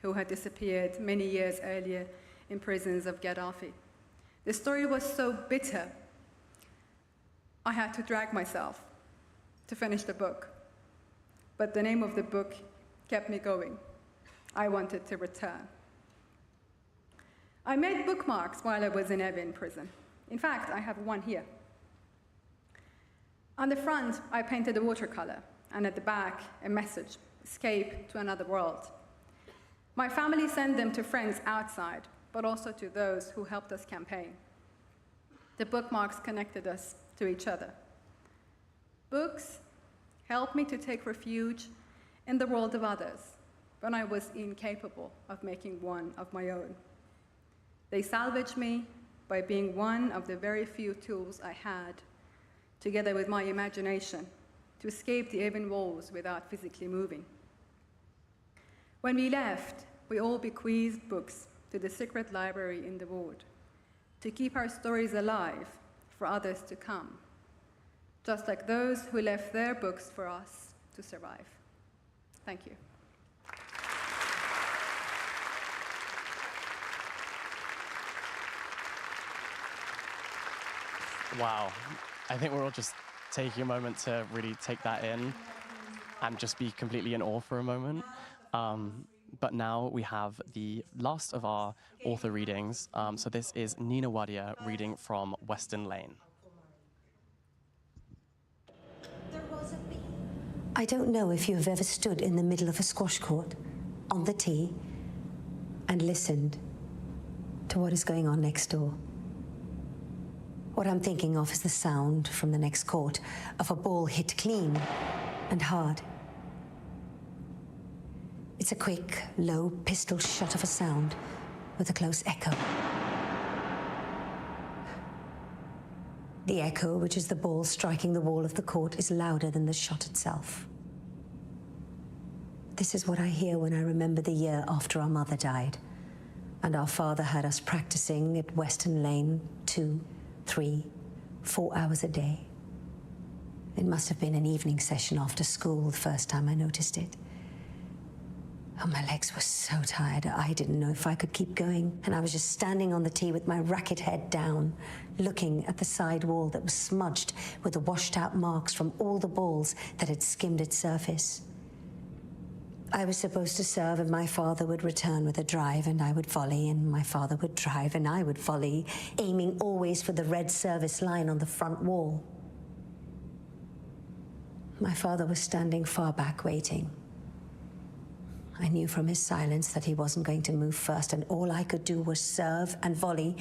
who had disappeared many years earlier in prisons of Gaddafi. The story was so bitter, I had to drag myself to finish the book. But the name of the book kept me going. I wanted to return. I made bookmarks while I was in Evin prison. In fact, I have one here. On the front, I painted a watercolor, and at the back, a message, escape to another world. My family sent them to friends outside, but also to those who helped us campaign. The bookmarks connected us to each other. Books helped me to take refuge in the world of others when I was incapable of making one of my own. They salvaged me by being one of the very few tools I had, together with my imagination, to escape the Evin walls without physically moving. When we left, we all bequeathed books to the secret library in the ward, to keep our stories alive for others to come, just like those who left their books for us to survive. Thank you. Wow. I think we're all just taking a moment to really take that in and just be completely in awe for a moment. But now we have the last of our author readings. So this is Nina Wadia reading from Western Lane. I don't know if you have ever stood in the middle of a squash court, on the tee, and listened to what is going on next door. What I'm thinking of is the sound from the next court of a ball hit clean and hard. It's a quick, low pistol shot of a sound with a close echo. The echo, which is the ball striking the wall of the court, is louder than the shot itself. This is what I hear when I remember the year after our mother died, and our father had us practicing at Western Lane 2, 3, 4 hours a day. It must have been an evening session after school the first time I noticed it. Oh, my legs were so tired, I didn't know if I could keep going. And I was just standing on the tee with my racket head down, looking at the side wall that was smudged with the washed-out marks from all the balls that had skimmed its surface. I was supposed to serve, and my father would return with a drive, and I would volley, and my father would drive, and I would volley, aiming always for the red service line on the front wall. My father was standing far back, waiting. I knew from his silence that he wasn't going to move first, and all I could do was serve and volley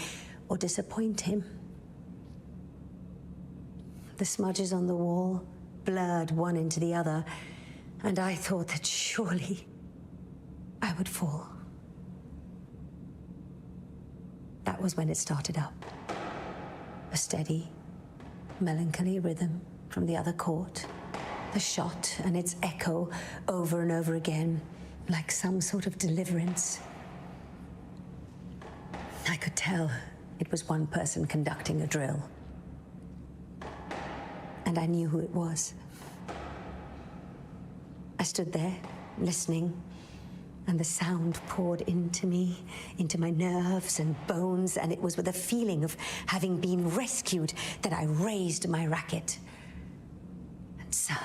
or disappoint him. The smudges on the wall blurred one into the other, and I thought that surely I would fall. That was when it started up. A steady, melancholy rhythm from the other court. The shot and its echo over and over again, like some sort of deliverance. I could tell it was one person conducting a drill. And I knew who it was. I stood there, listening, and the sound poured into me, into my nerves and bones, and it was with a feeling of having been rescued that I raised my racket and served.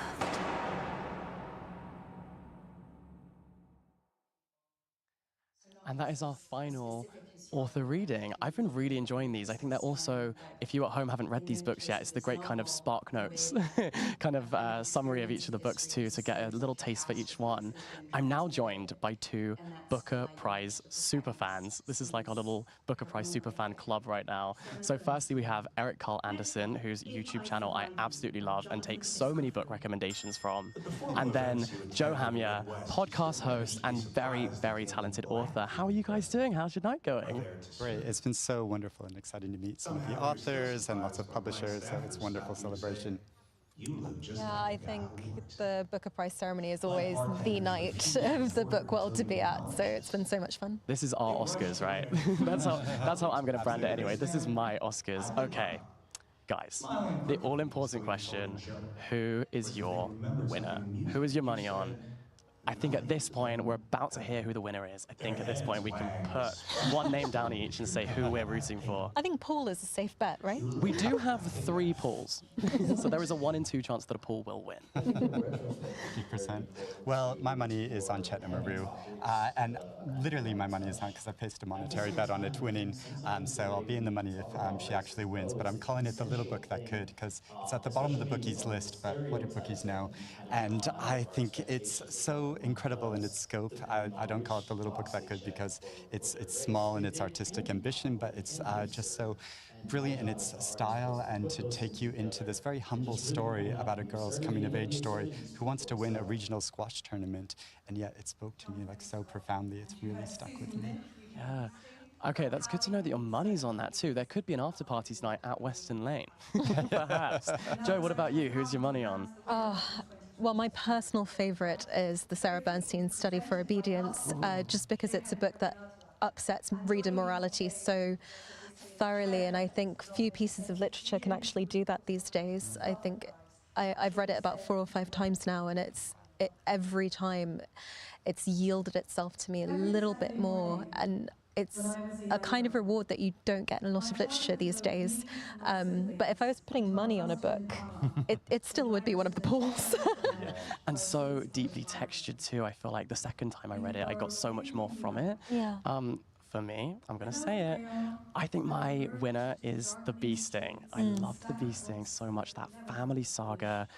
And that is our final author reading. I've been really enjoying these. I think they're also, if you at home haven't read these books yet, it's the great kind of spark notes, kind of summary of each of the books too, to get a little taste for each one. I'm now joined by two Booker Prize superfans. This is like our little Booker Prize superfan club right now. So firstly, we have Eric Carl Anderson, whose YouTube channel I absolutely love and take so many book recommendations from. And then Joe Hamya, podcast host and very, very talented author. How are you guys doing? How's your night going? Great. It's been so wonderful and exciting to meet some of the authors and lots of publishers. So it's a wonderful celebration. Yeah, I think the Booker Prize ceremony is always the night of the book world to be at, so it's been so much fun. This is our Oscars, right? that's how I'm going to brand it anyway. This is my Oscars. Okay, guys, the all-important question, who is your winner? Who is your money on? I think at this point, we're about to hear who the winner is. I think at this point, we can put one name down each and say who we're rooting for. I think Paul is a safe bet, right? We do have 3 Pauls, so there is a 1 in 2 chance that a Paul will win. 50%. Well, my money is on Chetna Maru, and literally my money is on because I placed a monetary bet on it winning, so I'll be in the money if she actually wins, but I'm calling it the little book that could because it's at the bottom of the bookies list, but what do bookies know? And I think it's so incredible in its scope. I don't call it the little book that could because it's small in its artistic ambition, but it's just so brilliant in its style and to take you into this very humble story about a girl's coming-of-age story who wants to win a regional squash tournament, and yet it spoke to me like so profoundly. It's really stuck with me. Yeah. Okay, that's good to know that your money's on that too. There could be an after-party tonight at Western Lane, perhaps. Joe, what about you? Who's your money on? Well, my personal favourite is the Sarah Bernstein Study for Obedience, just because it's a book that upsets reader morality so thoroughly, and I think few pieces of literature can actually do that these days. I think I've read it about 4 or 5 times now, and every time it's yielded itself to me a little bit more, and it's a kind of reward that you don't get in a lot of literature these days. But if I was putting money on a book, it still would be one of the Pauls. And so deeply textured too. I feel like the second time I read it, I got so much more from it. Yeah. For me, I'm going to say it, I think my winner is The Bee Sting. I loved The Bee Sting so much, that family saga,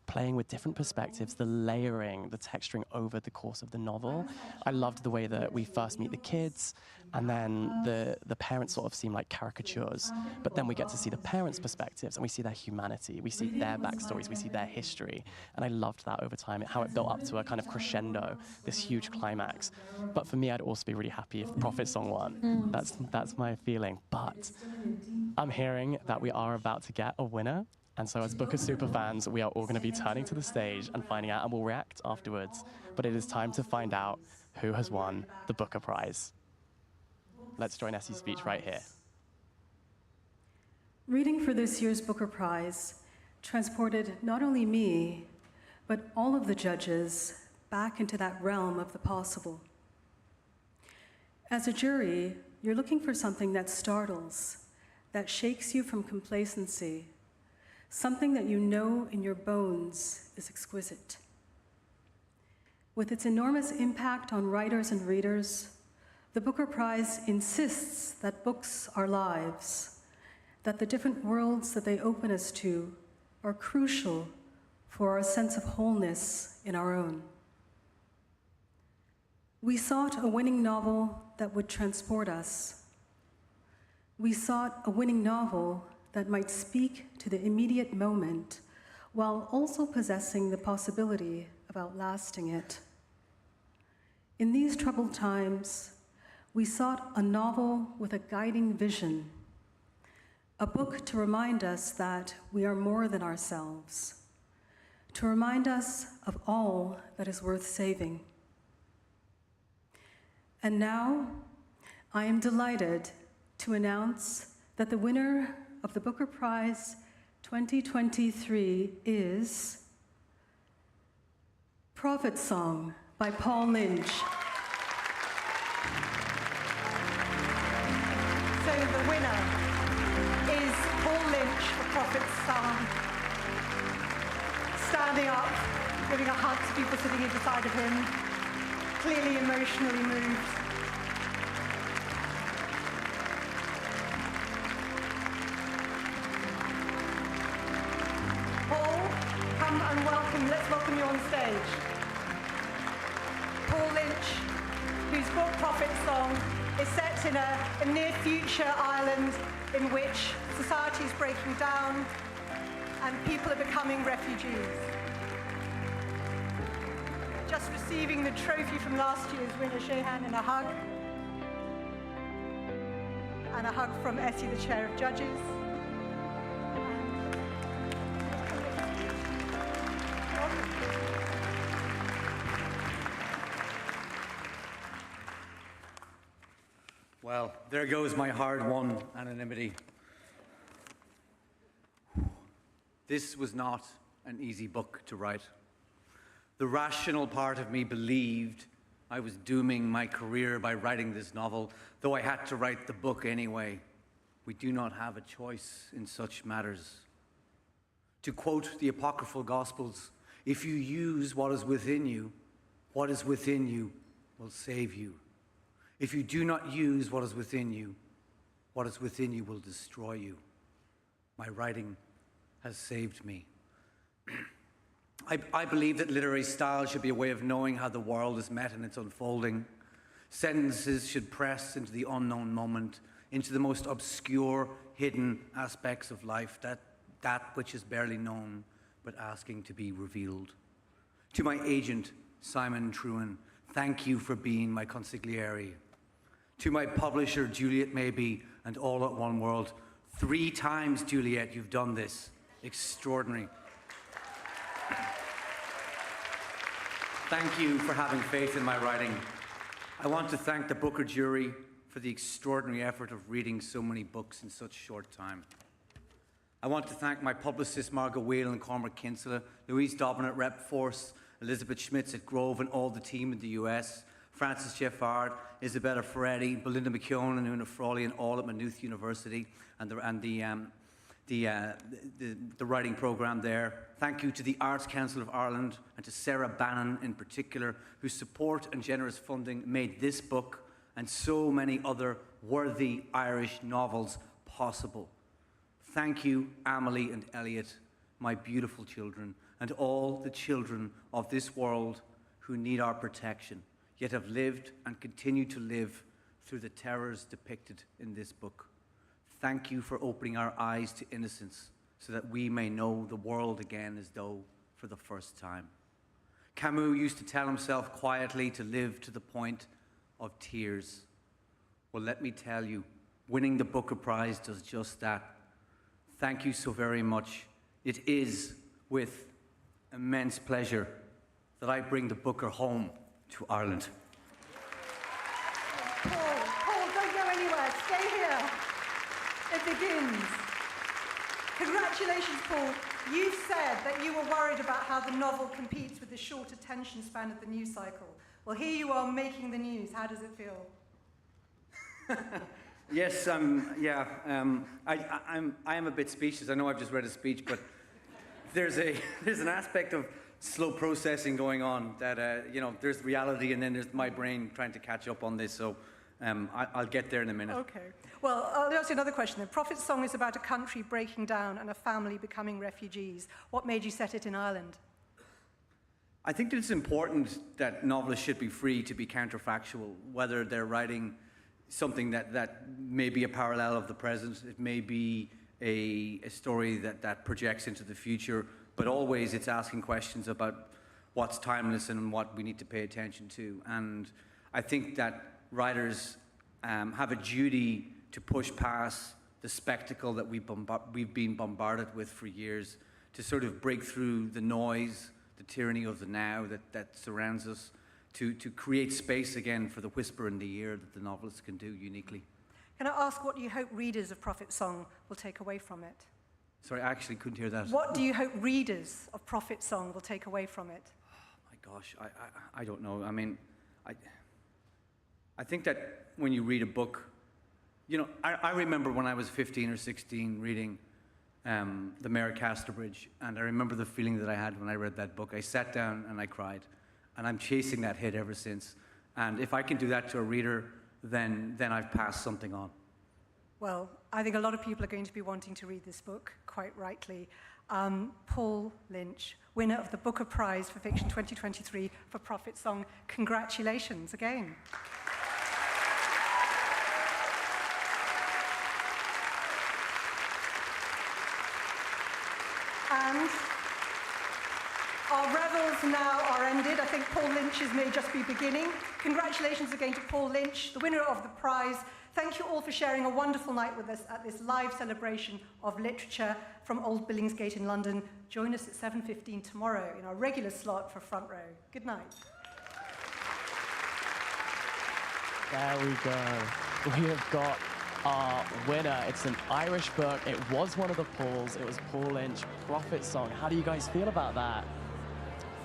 playing with different perspectives, the layering, the texturing over the course of the novel. I loved the way that we first meet the kids, and then the parents sort of seem like caricatures, but then we get to see the parents' perspectives, and we see their humanity, we see their backstories, we see their history, and I loved that over time, how it built up to a kind of crescendo, this huge climax. But for me, I'd also be really happy if the Prophet Song won. That's my feeling. But I'm hearing that we are about to get a winner. And so as Booker superfans, we are all going to be turning to the stage and finding out, and we'll react afterwards. But it is time to find out who has won the Booker Prize. Let's join Essie's speech right here. Reading for this year's Booker Prize transported not only me, but all of the judges back into that realm of the possible. As a jury, you're looking for something that startles, that shakes you from complacency, something that you know in your bones is exquisite. With its enormous impact on writers and readers, the Booker Prize insists that books are lives, that the different worlds that they open us to are crucial for our sense of wholeness in our own. We sought a winning novel that would transport us. We sought a winning novel that might speak to the immediate moment while also possessing the possibility of outlasting it. In these troubled times, we sought a novel with a guiding vision, a book to remind us that we are more than ourselves, to remind us of all that is worth saving. And now, I am delighted to announce that the winner of the Booker Prize 2023 is Prophet Song by Paul Lynch. So the winner is Paul Lynch for Prophet Song. Standing up, giving a hug to people sitting either side of him, clearly emotionally moved. And welcome, let's welcome you on stage. Paul Lynch, whose book Prophet Song is set in a near future island in which society is breaking down and people are becoming refugees. Just receiving the trophy from last year's winner, Shaan, and a hug. And a hug from Essie, the chair of judges. Well, there goes my hard-won anonymity. This was not an easy book to write. The rational part of me believed I was dooming my career by writing this novel, though I had to write the book anyway. We do not have a choice in such matters. To quote the apocryphal Gospels, if you use what is within you will save you. If you do not use what is within you will destroy you. My writing has saved me. I believe that literary style should be a way of knowing how the world is met in its unfolding. Sentences should press into the unknown moment, into the most obscure, hidden aspects of life, that which is barely known, but asking to be revealed. To my agent, Simon Trewin, thank you for being my consigliere. To my publisher, Juliet Maybe, and All at One World, 3 times, Juliet, you've done this. Extraordinary. Thank you for having faith in my writing. I want to thank the Booker jury for the extraordinary effort of reading so many books in such short time. I want to thank my publicists Margot Whale and Cormac Kinsella, Louise Dobbin at Rep Force, Elizabeth Schmitz at Grove, and all the team in the US, Francis Jeffard, Isabella Ferretti, Belinda McKeown, and Una Frawley, and all at Maynooth University, and the writing program there. Thank you to the Arts Council of Ireland and to Sarah Bannon in particular, whose support and generous funding made this book and so many other worthy Irish novels possible. Thank you, Amelie and Elliot, my beautiful children, and all the children of this world who need our protection, yet have lived and continue to live through the terrors depicted in this book. Thank you for opening our eyes to innocence so that we may know the world again as though for the first time. Camus used to tell himself quietly to live to the point of tears. Well, let me tell you, winning the Booker Prize does just that. Thank you so very much. It is with immense pleasure that I bring the Booker home to Ireland. Paul, don't go anywhere. Stay here. It begins. Congratulations, Paul. You've said that you were worried about how the novel competes with the short attention span of the news cycle. Well, here you are making the news. How does it feel? Yes, I am a bit speechless. I know I've just read a speech, but there's an aspect of slow processing going on that, there's reality and then there's my brain trying to catch up on this, so I'll get there in a minute. Okay. Well, I'll ask you another question. The Prophet's Song is about a country breaking down and a family becoming refugees. What made you set it in Ireland? I think that it's important that novelists should be free to be counterfactual, whether they're writing something that may be a parallel of the present, it may be a story that projects into the future, but always it's asking questions about what's timeless and what we need to pay attention to. And I think that writers have a duty to push past the spectacle that we've been bombarded with for years, to sort of break through the noise, the tyranny of the now that surrounds us, to create space again for the whisper in the ear that the novelist can do uniquely. Can I ask what you hope readers of Prophet's Song will take away from it? Sorry, I actually couldn't hear that. What do you hope readers of Prophet's Song will take away from it? Oh my gosh, I don't know. I mean, I think that when you read a book, I remember when I was 15 or 16 reading The Mayor of Casterbridge, and I remember the feeling that I had when I read that book. I sat down and I cried. And I'm chasing that hit ever since. And if I can do that to a reader, then I've passed something on. Well, I think a lot of people are going to be wanting to read this book, quite rightly. Paul Lynch, winner of the Booker Prize for Fiction 2023 for Prophet's Song. Congratulations again. And our revels now are ended. I think Paul Lynch's may just be beginning. Congratulations again to Paul Lynch, the winner of the prize. Thank you all for sharing a wonderful night with us at this live celebration of literature from Old Billingsgate in London. Join us at 7:15 tomorrow in our regular slot for Front Row. Good night. There we go. We have got our winner. It's an Irish book. It was one of the Pauls. It was Paul Lynch, Prophet Song. How do you guys feel about that?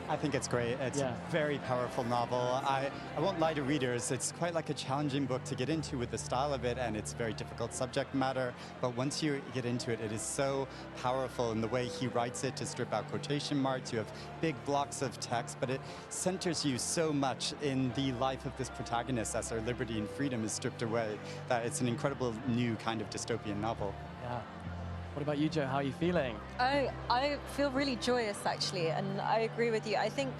I think it's great. It's a very powerful novel. I won't lie to readers, it's quite like a challenging book to get into with the style of it, and it's very difficult subject matter. But once you get into it, it is so powerful in the way he writes it, to strip out quotation marks. You have big blocks of text, but it centers you so much in the life of this protagonist as their liberty and freedom is stripped away, that it's an incredible new kind of dystopian novel. Yeah. What about you, Joe? How are you feeling? I feel really joyous, actually, and I agree with you. I think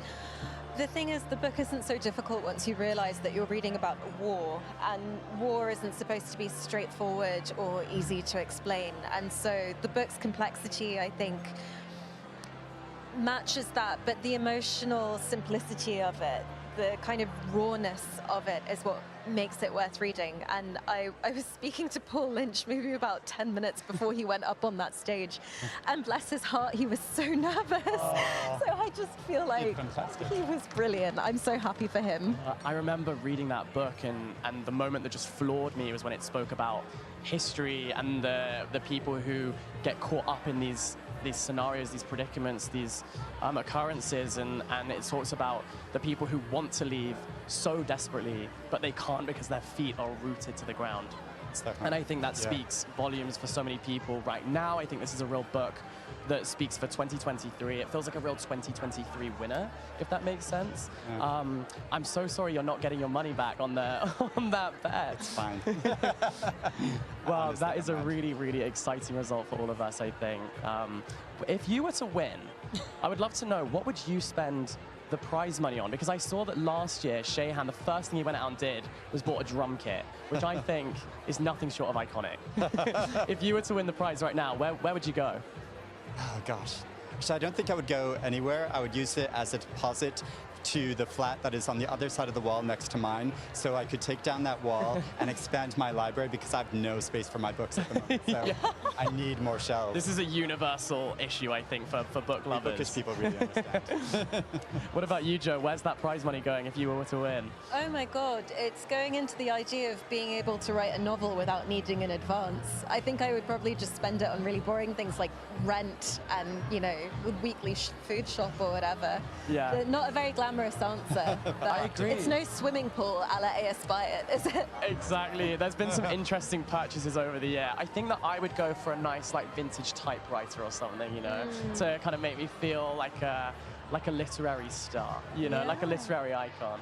the thing is, the book isn't so difficult once you realize that you're reading about war, and war isn't supposed to be straightforward or easy to explain. And so the book's complexity, I think, matches that, but the emotional simplicity of it, the kind of rawness of it, is what makes it worth reading. And I was speaking to Paul Lynch maybe about 10 minutes before he went up on that stage, and bless his heart, he was so nervous. So I just feel like he was brilliant. I'm so happy for him. I remember reading that book, and the moment that just floored me was when it spoke about history and the people who get caught up in these scenarios, these predicaments, these occurrences, and it talks about the people who want to leave so desperately, but they can't because their feet are rooted to the ground. And I think that speaks volumes for so many people right now. I think this is a real book that speaks for 2023. It feels like a real 2023 winner, if that makes sense. Yeah. I'm so sorry you're not getting your money back on that bet. It's fine. Well, that is a really, really exciting result for all of us, I think. If you were to win, I would love to know, what would you spend the prize money on? Because I saw that last year, Shaan, the first thing he went out and did was bought a drum kit, which I think is nothing short of iconic. If you were to win the prize right now, where would you go? Oh, gosh. So I don't think I would go anywhere. I would use it as a deposit to the flat that is on the other side of the wall next to mine, so I could take down that wall and expand my library, because I have no space for my books at the moment. So I need more shelves. This is a universal issue, I think, for book lovers. Bookish people really understand. What about you, Joe? Where's that prize money going if you were to win? Oh my God, it's going into the idea of being able to write a novel without needing an advance. I think I would probably just spend it on really boring things like rent and, you know, weekly food shop or whatever. Yeah. Not a very glamorous answer. I agree. It's no swimming pool a la A.S. Byatt, is it? Exactly. There's been some interesting purchases over the year. I think that I would go for a nice, like, vintage typewriter or something, you know, to kind of make me feel like a literary star, you know, like a literary icon.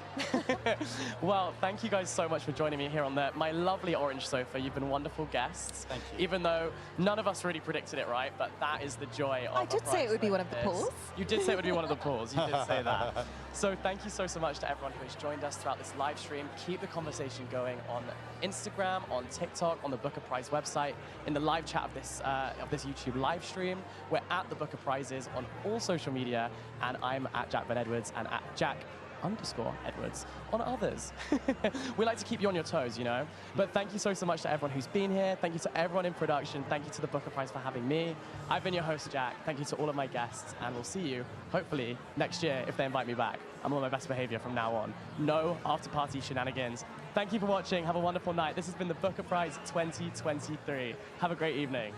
Well, thank you guys so much for joining me here on my lovely orange sofa. You've been wonderful guests. Thank you. Even though none of us really predicted it right, but that is the joy of I did say it would be one of the pools. pools. You did say it would be one of the pools. You did say that. So thank you so much to everyone who has joined us throughout this live stream. Keep the conversation going on Instagram, on TikTok, on the Booker Prize website, in the live chat of this YouTube live stream. We're at the Booker Prizes on all social media, and I'm at Jack Van Edwards and at Jack_Edwards on others. We like to keep you on your toes, you know. But thank you so much to everyone who's been here. Thank you to everyone in production. Thank you to the Booker Prize for having me. I've been your host, Jack. Thank you to all of my guests, and we'll see you, hopefully, next year if they invite me back. I'm on my best behavior from now on. No after-party shenanigans. Thank you for watching. Have a wonderful night. This has been the Booker Prize 2023. Have a great evening.